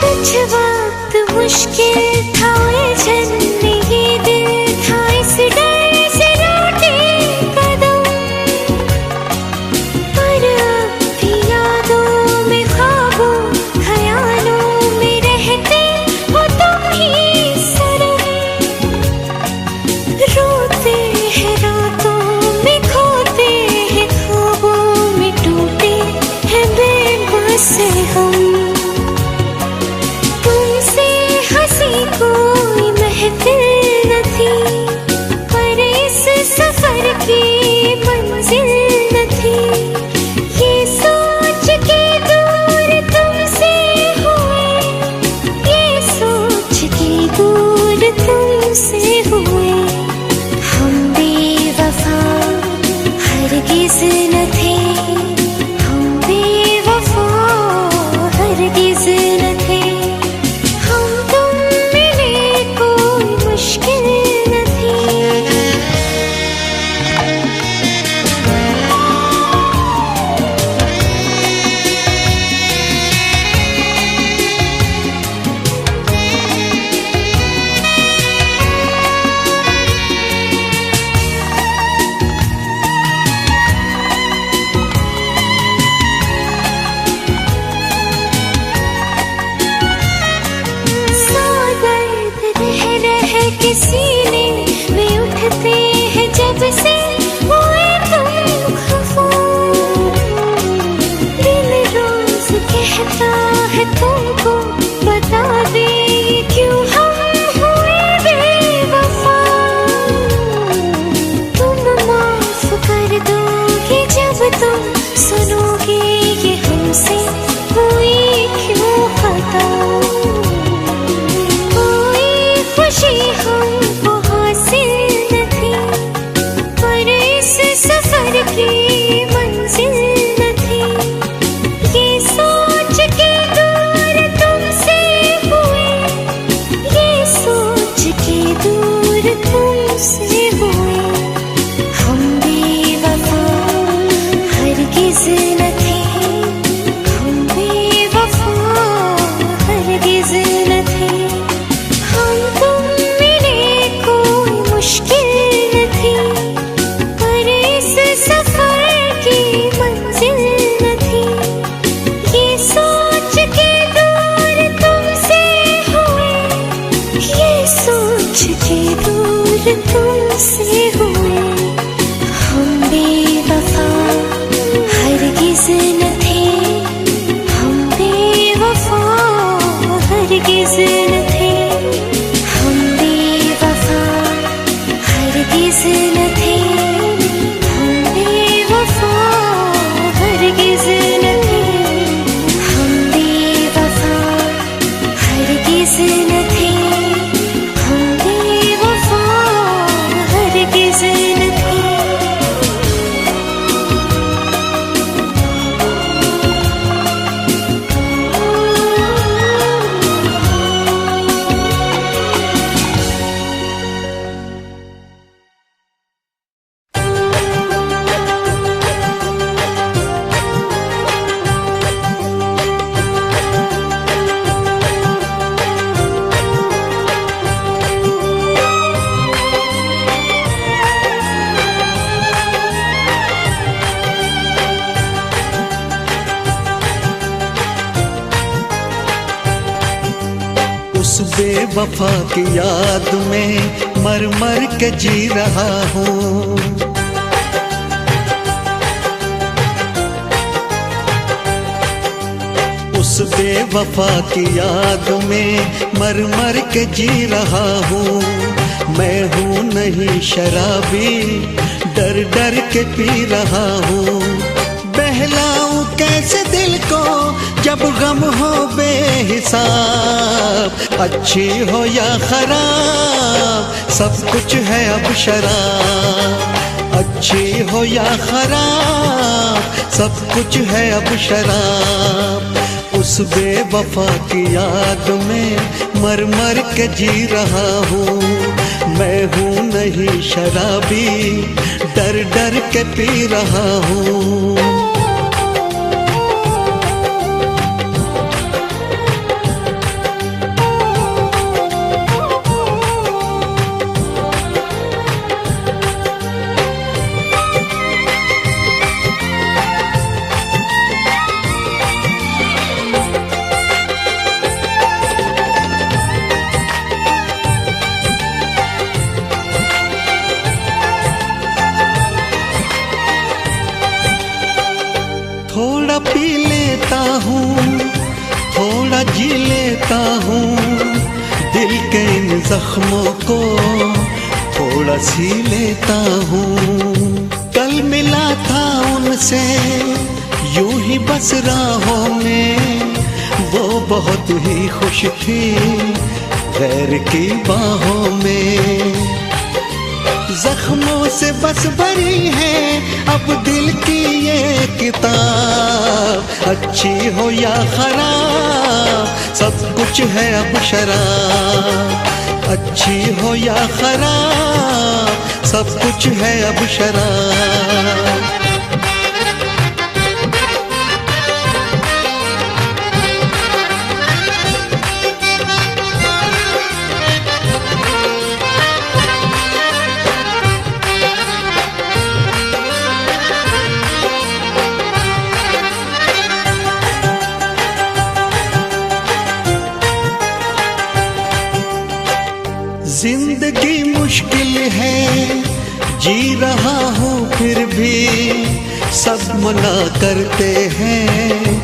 कुछ वक्त मुश्किल था उलझन, ये दिल था इस डर से लौटे कदम। पर अब भी यादों में, ख्वाबों ख्यालों में रहते हो तुम ही सनम। रोते हैं रातों में, खोते हैं ख्वाबों में, टूटे हैं बेबस हम। तुमसे हंसी कोई महफिल न थी, पर इस सफर की मंजिल न थी। ये सोच के दूर तुमसे हुए, ये सोच के दूर तुमसे हुए। हम बेवफा हरगिज न थे, हम बेवफा हरगिज न थे। हम तुम के सीने में उठते हैं जब से हुए तुम खफा। दिल रोज कहता है तुमको बता दे क्यों हम हुए बेवफा। तुम माफ कर दोगे जब तुम सुनोगे ये हमसे हुई क्यों खता। कोई खुशी हमको हासिल न थी पर इस सफर की मंजिल न थी। ये सोच के दूर तुमसे हुए, ये सोच के दूर तुमसे हुए। हम बेवफा हरगिज़ न थे, हम बेवफा हरगिज़ न थे। हम तुम मिले कोई मुश्किल न थी पर इस सफर की मंजिल न थी। ये सोच के दूर तुमसे हुए, ये सोच के दूर तुमसे हुए। हम बेवफा हरगिज़ न थे, हम बेवफा हरगिज़ न थे। हम बेवफा हरगिज़ न थे, हम बेवफा हरगिज़ न थे। हम बेवफा हरगिज़ न थे, हम बेवफा हरगिज़ न थे। उस बेवफा की याद में मर मर के जी रहा हूँ। उस बेवफा की याद में मर मर के जी रहा हूँ। मैं हूँ नहीं शराबी, डर डर के पी रहा हूँ। बहलाऊं कैसे दिल को जब गम हो बेहिसाब। अच्छी हो या खराब सब कुछ है अब शराब। अच्छी हो या खराब सब कुछ है अब शराब। उस बेवफा की याद में मर मर के जी रहा हूँ। मैं हूँ नहीं शराबी, डर डर के पी रहा हूँ। थोड़ा पी लेता हूँ, थोड़ा जी लेता हूँ। दिल के इन जख्मों को थोड़ा सी लेता हूँ। कल मिला था उनसे यूं ही बस राहों में। वो बहुत ही खुश थी गैर की बाहों में। जख्मों से बस भरी है अब दिल की ये किताब। अच्छी हो या खराब सब कुछ है अब शराब। अच्छी हो या खराब सब कुछ है अब शराब। जिंदगी मुश्किल है, जी रहा हूँ फिर भी, सब मना करते हैं,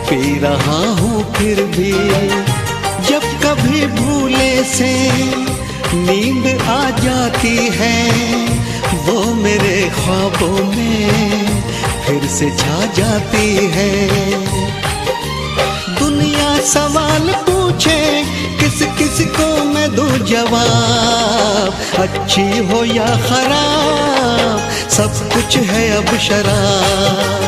पी रहा हूँ फिर भी। जब कभी भूले से नींद आ जाती है, वो मेरे ख्वाबों में फिर से छा जाती है। दुनिया सवाल पूछे, किस किस को मैं दूं जवाब, अच्छी हो या खराब सब कुछ है अब शराब।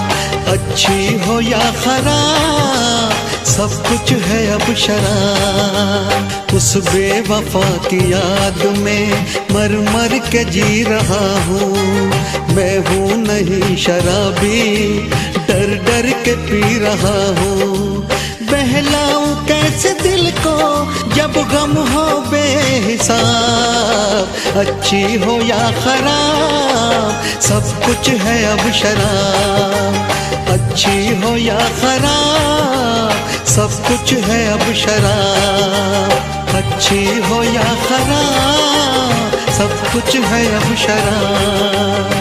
अच्छी हो या खराब सब कुछ है अब शराब। उस बेवफा की याद में मर मर के जी रहा हूँ, मैं हूँ नहीं शराबी, डर डर के पी रहा हूँ। बहलाऊं कैसे दिल को जब गम हो बेहिसाब, अच्छी हो या खराब सब कुछ है अब शराब। अच्छी हो या खराब सब कुछ है अब शराब। अच्छी हो या खराब सब कुछ है अब शराब।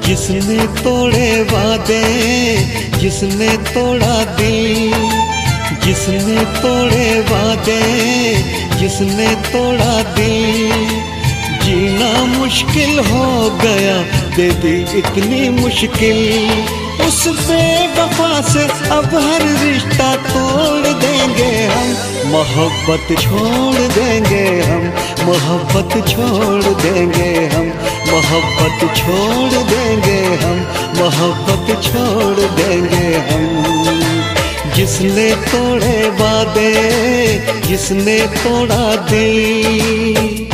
जिसने तोड़े वादे, जिसने तोड़ा दिल, जिसने तोड़े वादे, जिसने तोड़ा दिल, जीना मुश्किल हो गया, दे दी इतनी मुश्किल। उस बेवफा से अब हर रिश्ता तोड़ देंगे हम, मोहब्बत छोड़ देंगे हम, मोहब्बत छोड़ देंगे हम, मोहब्बत छोड़ देंगे हम, मोहब्बत छोड़ देंगे हम। जिसने तोड़े वादे, जिसने तोड़ा दिल।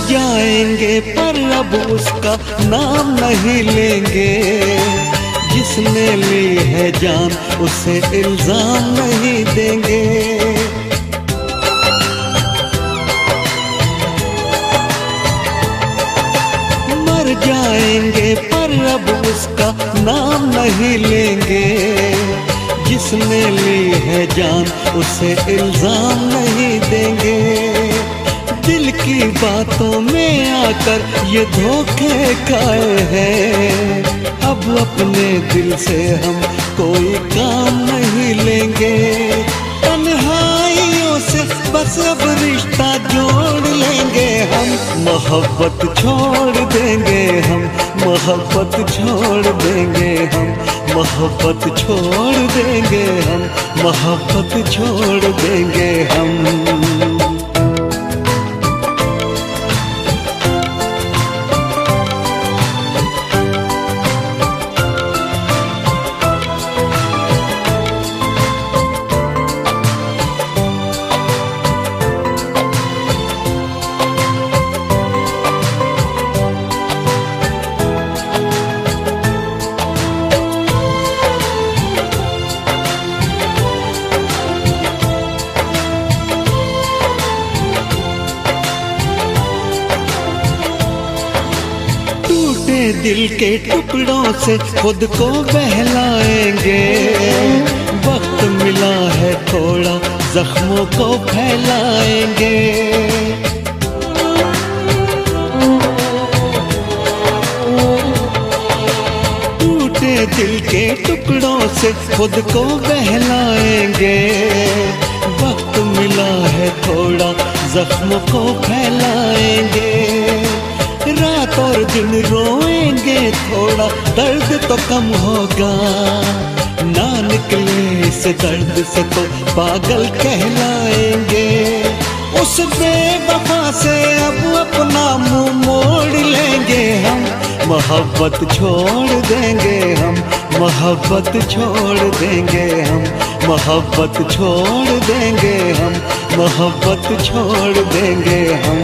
जाएंगे पर अब उसका नाम नहीं लेंगे, जिसने ली है जान उसे इल्जाम नहीं देंगे। मर जाएंगे पर अब उसका नाम नहीं लेंगे, जिसने ली है जान उसे इल्जाम नहीं देंगे। दिल की बातों में आकर ये धोखे खाए हैं, अब अपने दिल से हम कोई काम नहीं लेंगे। तन्हाइयों से बस अब रिश्ता जोड़ लेंगे हम, मोहब्बत छोड़ देंगे हम, मोहब्बत छोड़ देंगे हम, मोहब्बत छोड़ देंगे हम, मोहब्बत छोड़ देंगे हम। दिल के टुकड़ों से खुद को बहलाएंगे, वक्त मिला है थोड़ा जख्मों को फैलाएंगे। टूटे दिल के टुकड़ों से खुद को बहलाएंगे, है थोड़ा, जख्म को फैलाएंगे। रात और दिन रोएंगे थोड़ा, दर्द तो कम होगा। ना निकले इस दर्द से तो पागल कहलाएंगे। उस बेवफा से अब अपना मुंह मोड़ लेंगे हम, मोहब्बत छोड़ देंगे हम, मोहब्बत छोड़ देंगे हम, मोहब्बत छोड़ देंगे हम, मोहब्बत छोड़ देंगे हम।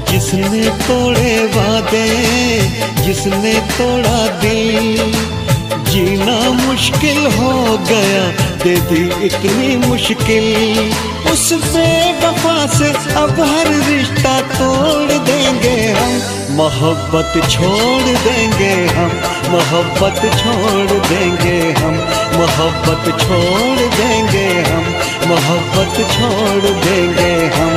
जिसने तोड़े वादे, जिसने तोड़ा दिल, जीना मुश्किल हो गया, दे दी इतनी मुश्किल। उस बेवफा से अब हर रिश्ता तोड़ देंगे हम, मोहब्बत छोड़ देंगे हम, मोहब्बत छोड़ देंगे हम, मोहब्बत छोड़ देंगे हम, मोहब्बत छोड़ देंगे हम।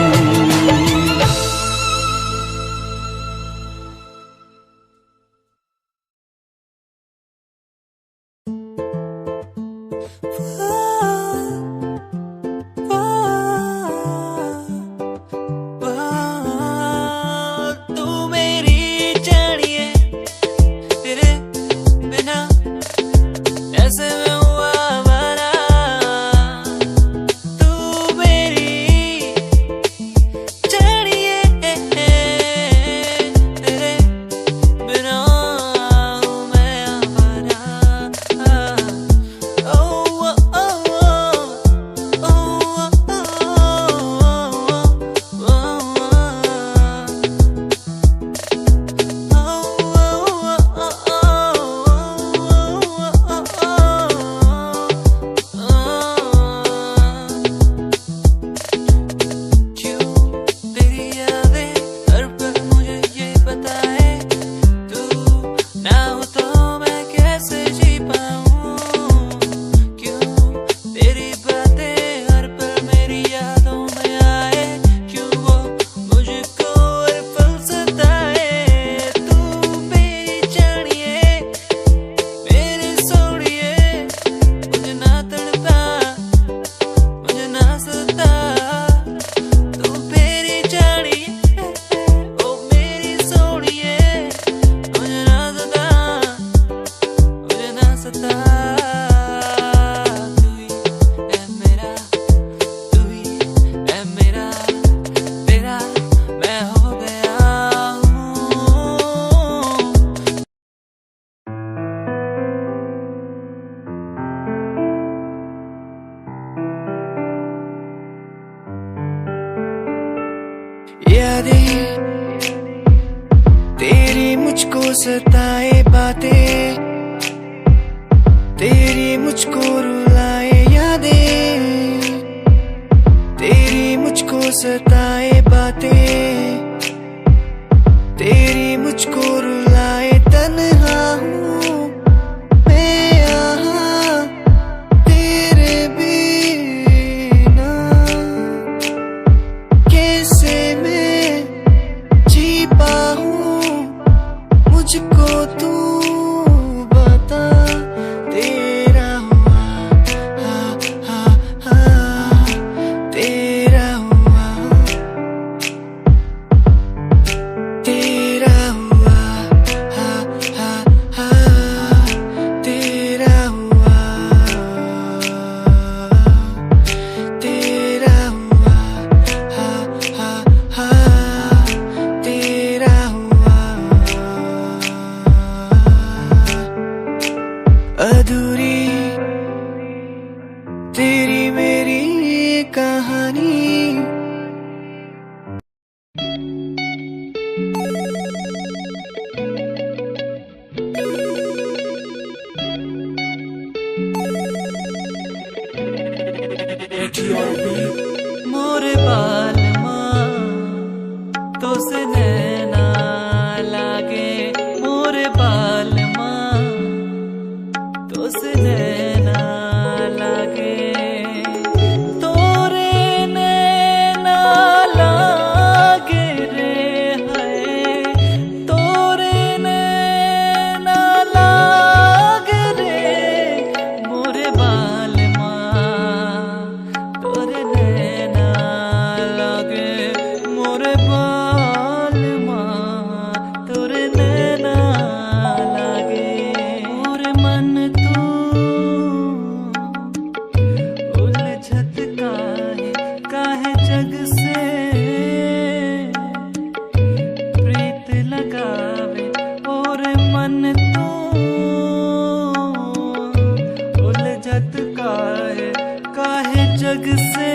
तेरी मुझको सताए बातें, तेरी मुझको रुलाए यादें, तेरी मुझको सताए बातें, तेरी मुझको रुलाए। तन्हा हूँ मैं यहाँ तेरे बिना, कैसे मैं जी पाऊँ, मुझको तू बता। तेरा हुआ हा हा हा, तेरा हुआ, तेरा हुआ हा हा हा, तेरा हुआ, तेरा हुआ हा हा हा, तेरा हुआ। अधूरी तेरी मेरी कहानी, मोरे बाल माँ तो से नैना लागे, मोरे बाल माँ तो से नैना लागे, तोरे नैना लागे रे है, तोरे नैना लागे रे, मोरे बाल माँ तोरे नैना जग से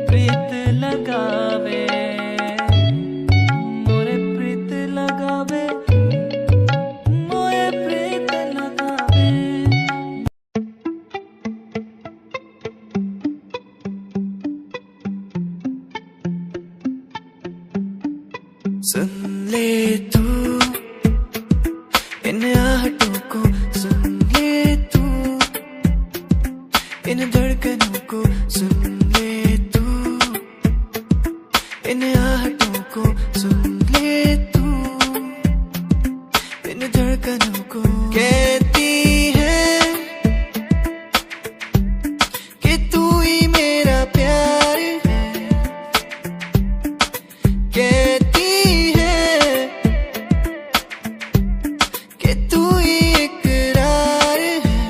प्रीत लगावे, मोरे प्रीत लगावे, मोरे प्रीत लगावे। सुन ले तू इन आहटों को, सुन ले तू इन धड़कनों को, सुन ले तू इन आहटों को, सुन ले तू इन धड़कनों को। कहती है कि तू ही मेरा प्यार है, कहती है कि तू ही इकरार है।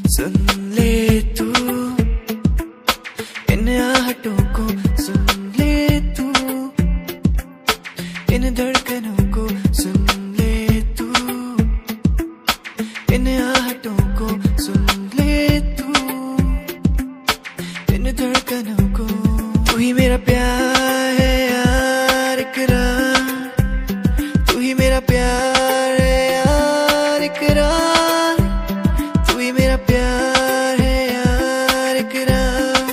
सुन ले तू इन आहटों को, सुन ले तू इन धड़कनों को, सुन ले तू इन आहटों को, सुन ले तू इन धड़कनों को। तू ही मेरा प्यार है यार इकरार, तू ही मेरा प्यार है यार इकरार, तू ही मेरा प्यार है यार इकरार,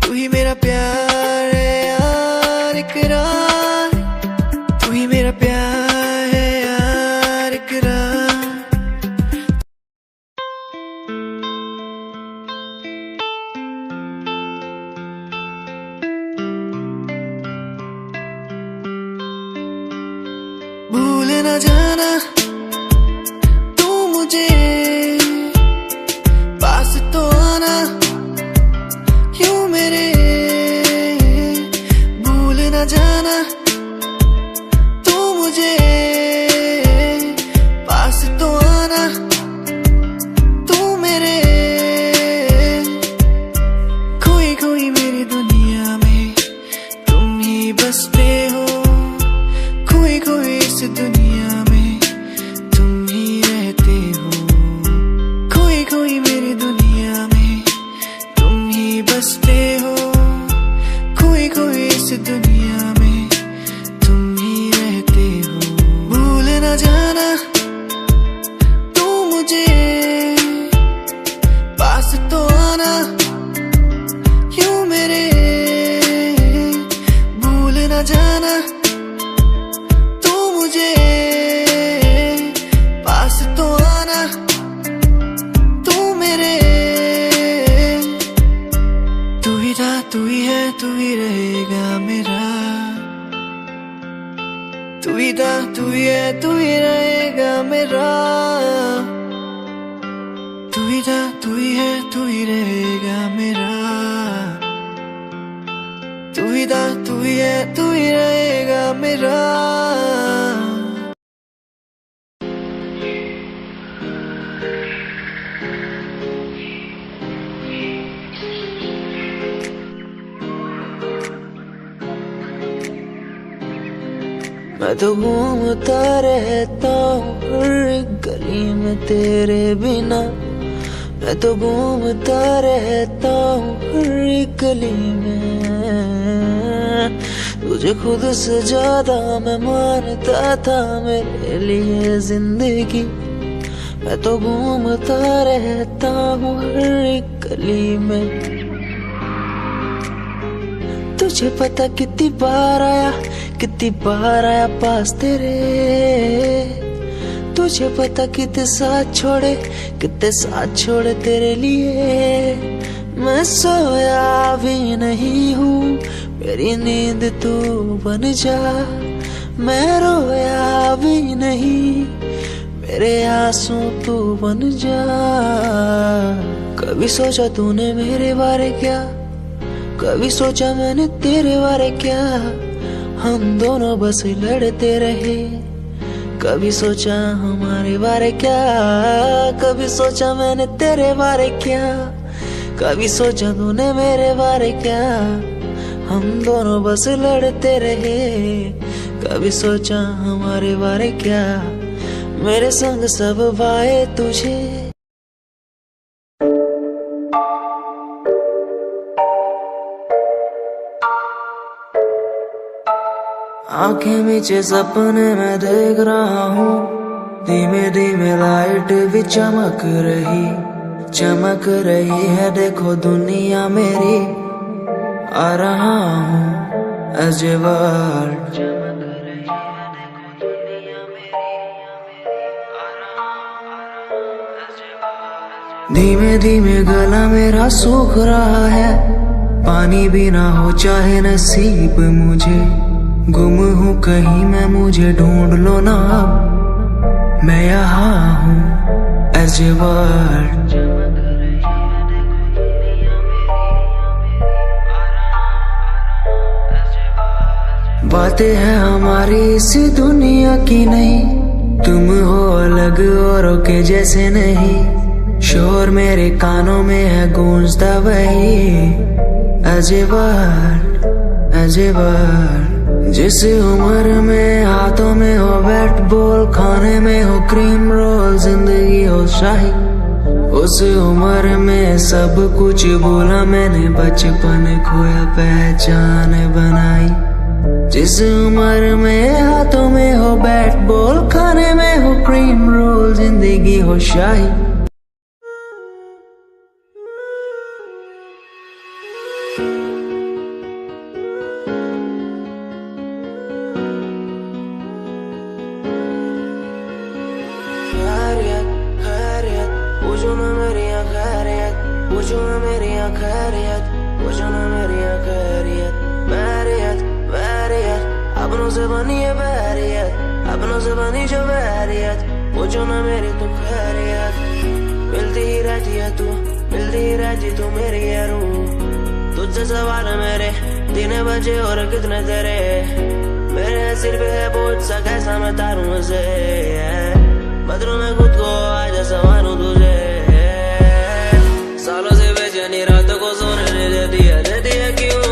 तू ही मेरा प्यार है यार इकरार, तू ही मेरा प्यार है यार इकरार। भूल न जाना तू मुझे, पास तो आना क्यों मेरे। भूल न जाना तू मुझे, पास तो आना तू मेरे। खोई खोई मेरी दुनिया में तुम ही बसते हो, खोई खोई इस दुनिया में तुम ही रहते हो। खोई खोई मेरी दुनिया में तुम ही बसते हो, खोई खोई इस दुनिया में तुम ही रहते हो। भूल न जाना तू मुझे, पास तो आना क्यों मेरे। भूल न जाना तू मुझे, पास तो आना तू मेरे। तू ही था, तू ही है, तू ही रहेगा मेरा। तू ही था, तू ही है, तू ही रहेगा मेरा। तू ही था, तू ही है, तू ही रहेगा मेरा। तू ही था, तू ही है, तू ही रहेगा मेरा। मैं तो घूमता रहता हूँ हर गली में तेरे बिना। मैं तो घूमता रहता हूँ हर गली में, तुझे खुद से ज्यादा मैं मानता था मेरे लिए जिंदगी। मैं तो घूमता रहता हूँ हर गली में। तुझे पता कितनी बार आया पास तेरे। तुझे पता कितने साथ छोड़े तेरे लिए। मैं सोया भी नहीं हूँ, मेरी नींद तू बन जा। मैं रोया भी नहीं, मेरे आंसू तू बन जा। कभी सोचा तूने मेरे बारे क्या, कभी सोचा मैंने तेरे बारे क्या। हम दोनों बस लड़ते रहे, कभी सोचा हमारे बारे क्या। कभी सोचा मैंने तेरे बारे क्या, कभी सोचा तूने मेरे बारे क्या। हम दोनों बस लड़ते रहे, कभी सोचा हमारे बारे क्या। मेरे संग सब वाए तुझे आंखें मीचे सपने मैं देख रहा हूँ, धीमे धीमे लाइट भी चमक रही है। देखो दुनिया मेरी, आ रहा हूँ as a world। धीमे धीमे गला मेरा सूख रहा है, पानी भी ना हो चाहे नसीब मुझे। गुम हूँ कहीं मैं, मुझे ढूंढ लो ना अब, मैं यहाँ हूँ as a world। बातें हैं हमारी इस दुनिया की नहीं, तुम हो अलग औरों के जैसे नहीं। शोर मेरे कानों में है गूंजता वही as a word। जिस उम्र में हाथों में हो बैट बॉल, खाने में हो क्रीम रोल, जिंदगी हो शाही, उस उम्र में सब कुछ भूला मैंने, बचपन खोया पहचान बनाई। जिस उम्र में हाथों में हो बैट बॉल, खाने में हो क्रीम रोल, जिंदगी हो शाही। पूछो ना मेरी खैरियत, पूछो ना मेरी खैरियत, पूछो ना मेरी खैरियत। बैरियत अपनों से बनी है बैरियत, अपनों से बनी जो बैरियत। पूछो ना मेरी तू खैरियत, मिलती ही रहती है तू, मिलती ही रहती तू मेरी है रूह। तुझसे सवाल मेरे दिन बजे और कितने तेरे, मेरे सिर पे है बोझ सा कैसा मैं तारूं उसे। बदलूं मैं खुद को आज संवारूं तुझे, सालों से बेचैनी रातों को सोने नहीं देती है क्यों?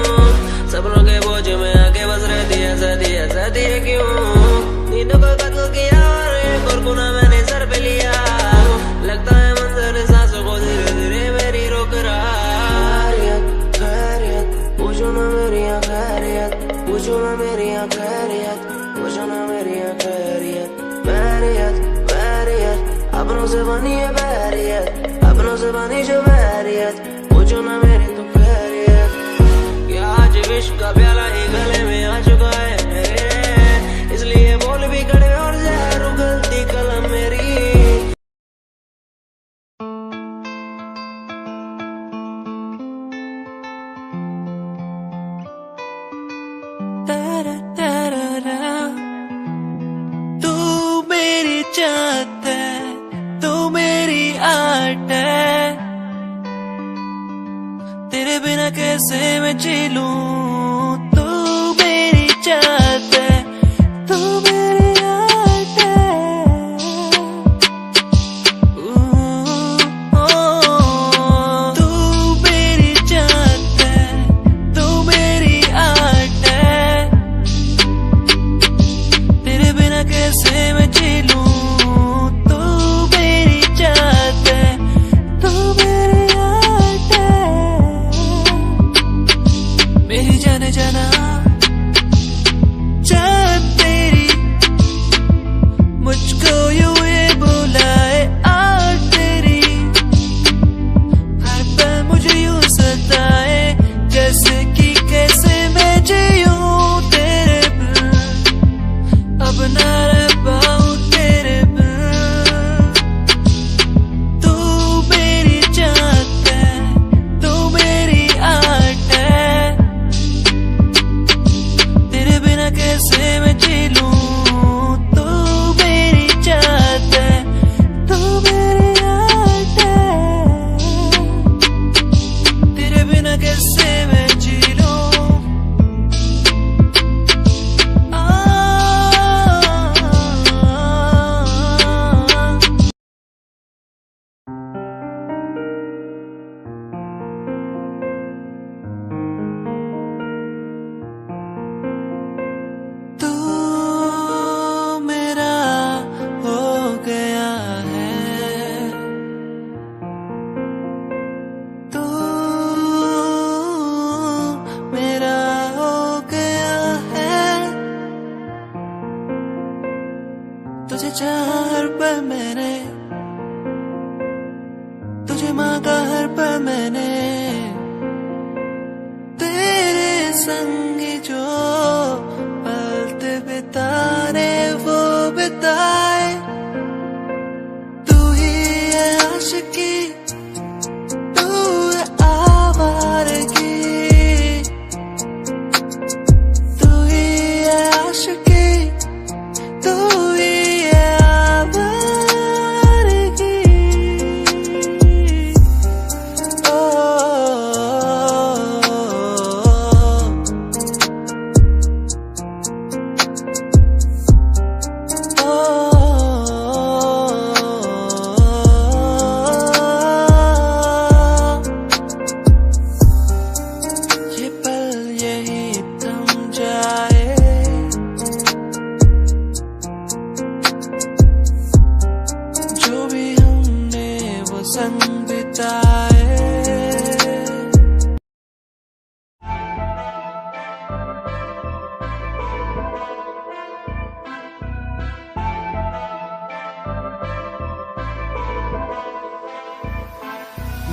सपनों के बोझ में आके बस रहती है क्यों? नींदों को कत्ल किया और एक और गुनाह मैंने सर पे लिया, लगता है मंजर सांसों को धीरे धीरे मेरी रोक रहा। खैरियत पूछो ना मेरी खैरियत, पूछो ना मेरी खैरियत, पूछो ना मेरी खैरियत। बैरियत अपनों से बनी है बैरियत, अपनों से बनी जो बैरियत। पूछो ना मेरी तो खैरियत, क्या आज विश्व का प्याला ही गले में आ चुका है मेरे, इसलिए बोल भी कड़े और जहर उगलती कलम मेरी। तू मेरी चाहत है, तू मेरी आर्ट है, तेरे बिना कैसे मैं जी लूं। तू मेरी चाहत है, तू मेरी आर्ट है, तू मेरी चाहत है, तू मेरी आर्ट है, तेरे बिना कैसे मैं जी लूं। तू मेरी चाहत है, तू मेरी आर्ट है, मेरी जाने तुझे मांगा हर पल मैंने, तेरे संग जो पल बिताने वो बिताए। तू ही है आशिकी, तू है आवारगी, तू ही है आशिकी, तू ही है आवारगी। ओ, ये पल यही थम जाए, जो भी हमने वो संग बिताए।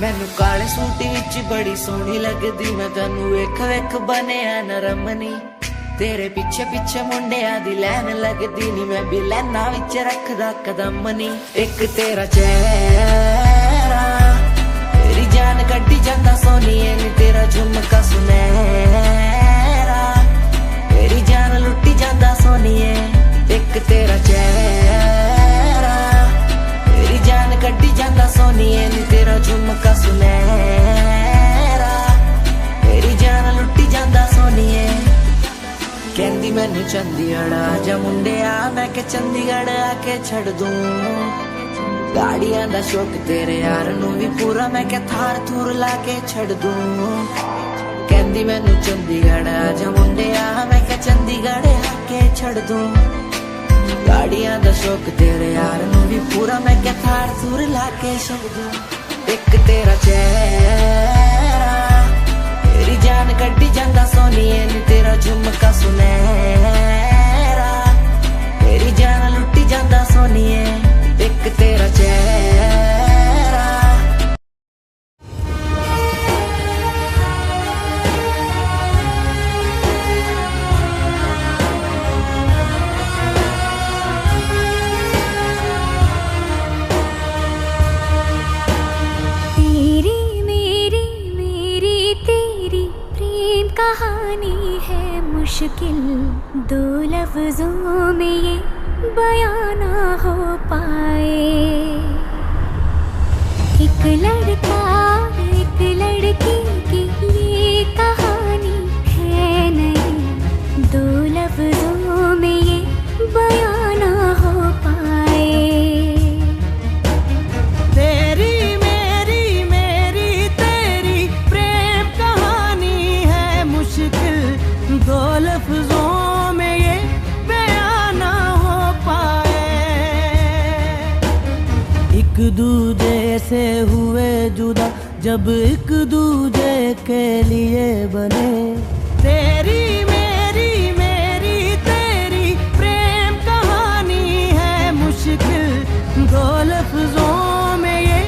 मैनू काले सूट विच बड़ी सोहनी लगदी, मैं तैनू वेख वेख बनिया नरमनी। तेरे पीछे पीछे मुंडिया दी लैन लगदी नी, मैं भी लैना विच रखदा कदम नी। एक तेरा चेहरा तेरी जान कड्डी जांदा सोनिए नी, तेरा झुमका सुनहरा तेरी जान लुट्टी जांदा सोनिए। एक तेरा चेहरा तेरी जान कड्डी जांदा सोनिए नी, तेरा झुमका सुनहरा तेरी जान लुट्टी जांदा सोनिए। कहंदी मैनू चंडीगढ़ आजा मुंडिया, मैं के चंडीगढ़ आके छड़ दूं गाड़ियां दा शौक तेरे यार नू भी पूरा, मैं के थार थूर लाके छड़ दूं। कहंदी मैनू चंडीगढ़ आजा मुंडिया, मैं के चंडीगढ़ आके छड़ दूं गाड़ियां दा शौक तेरे यार नू भी पूरा, मैं के थार थूर लाके छड़ दूं। एक तेरा चेहरा तेरी जान कड्डी जांदा सोनिए नी, तेरा झुमका सुनहरा तेरी जान लुट्टी जांदा सोनिए। एक तेरा चेहरा तेरी मेरी मेरी तेरी प्रेम कहानी है मुश्किल, दो लफ्जों में ये बयां ना हो पाए। एक लड़का एक लड़की की ये कहानी है नहीं, दो लफ्जों में ये बयां ना हो पाए। तेरी मेरी मेरी तेरी प्रेम कहानी है मुश्किल, दो लफ्जों में ये बयां ना हो पाए। एक दूजे से हुए जुदा जब एक दूजे के लिए बने। तेरी मेरी मेरी तेरी प्रेम कहानी है मुश्किल, दो लफ्जों में ये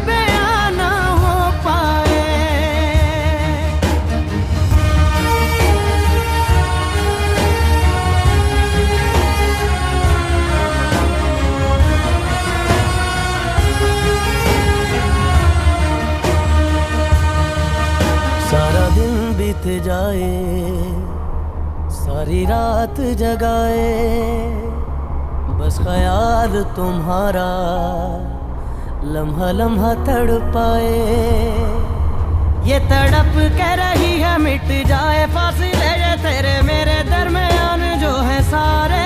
बयां ना हो पाए। सारा दिन बीत जाए, सारी रात जगाए, बस ख्याल तुम्हारा लम्हा लम्हा तड़पाए। ये तड़प के रही है मिट जाए फासले ये तेरे मेरे दरमियान जो है सारे।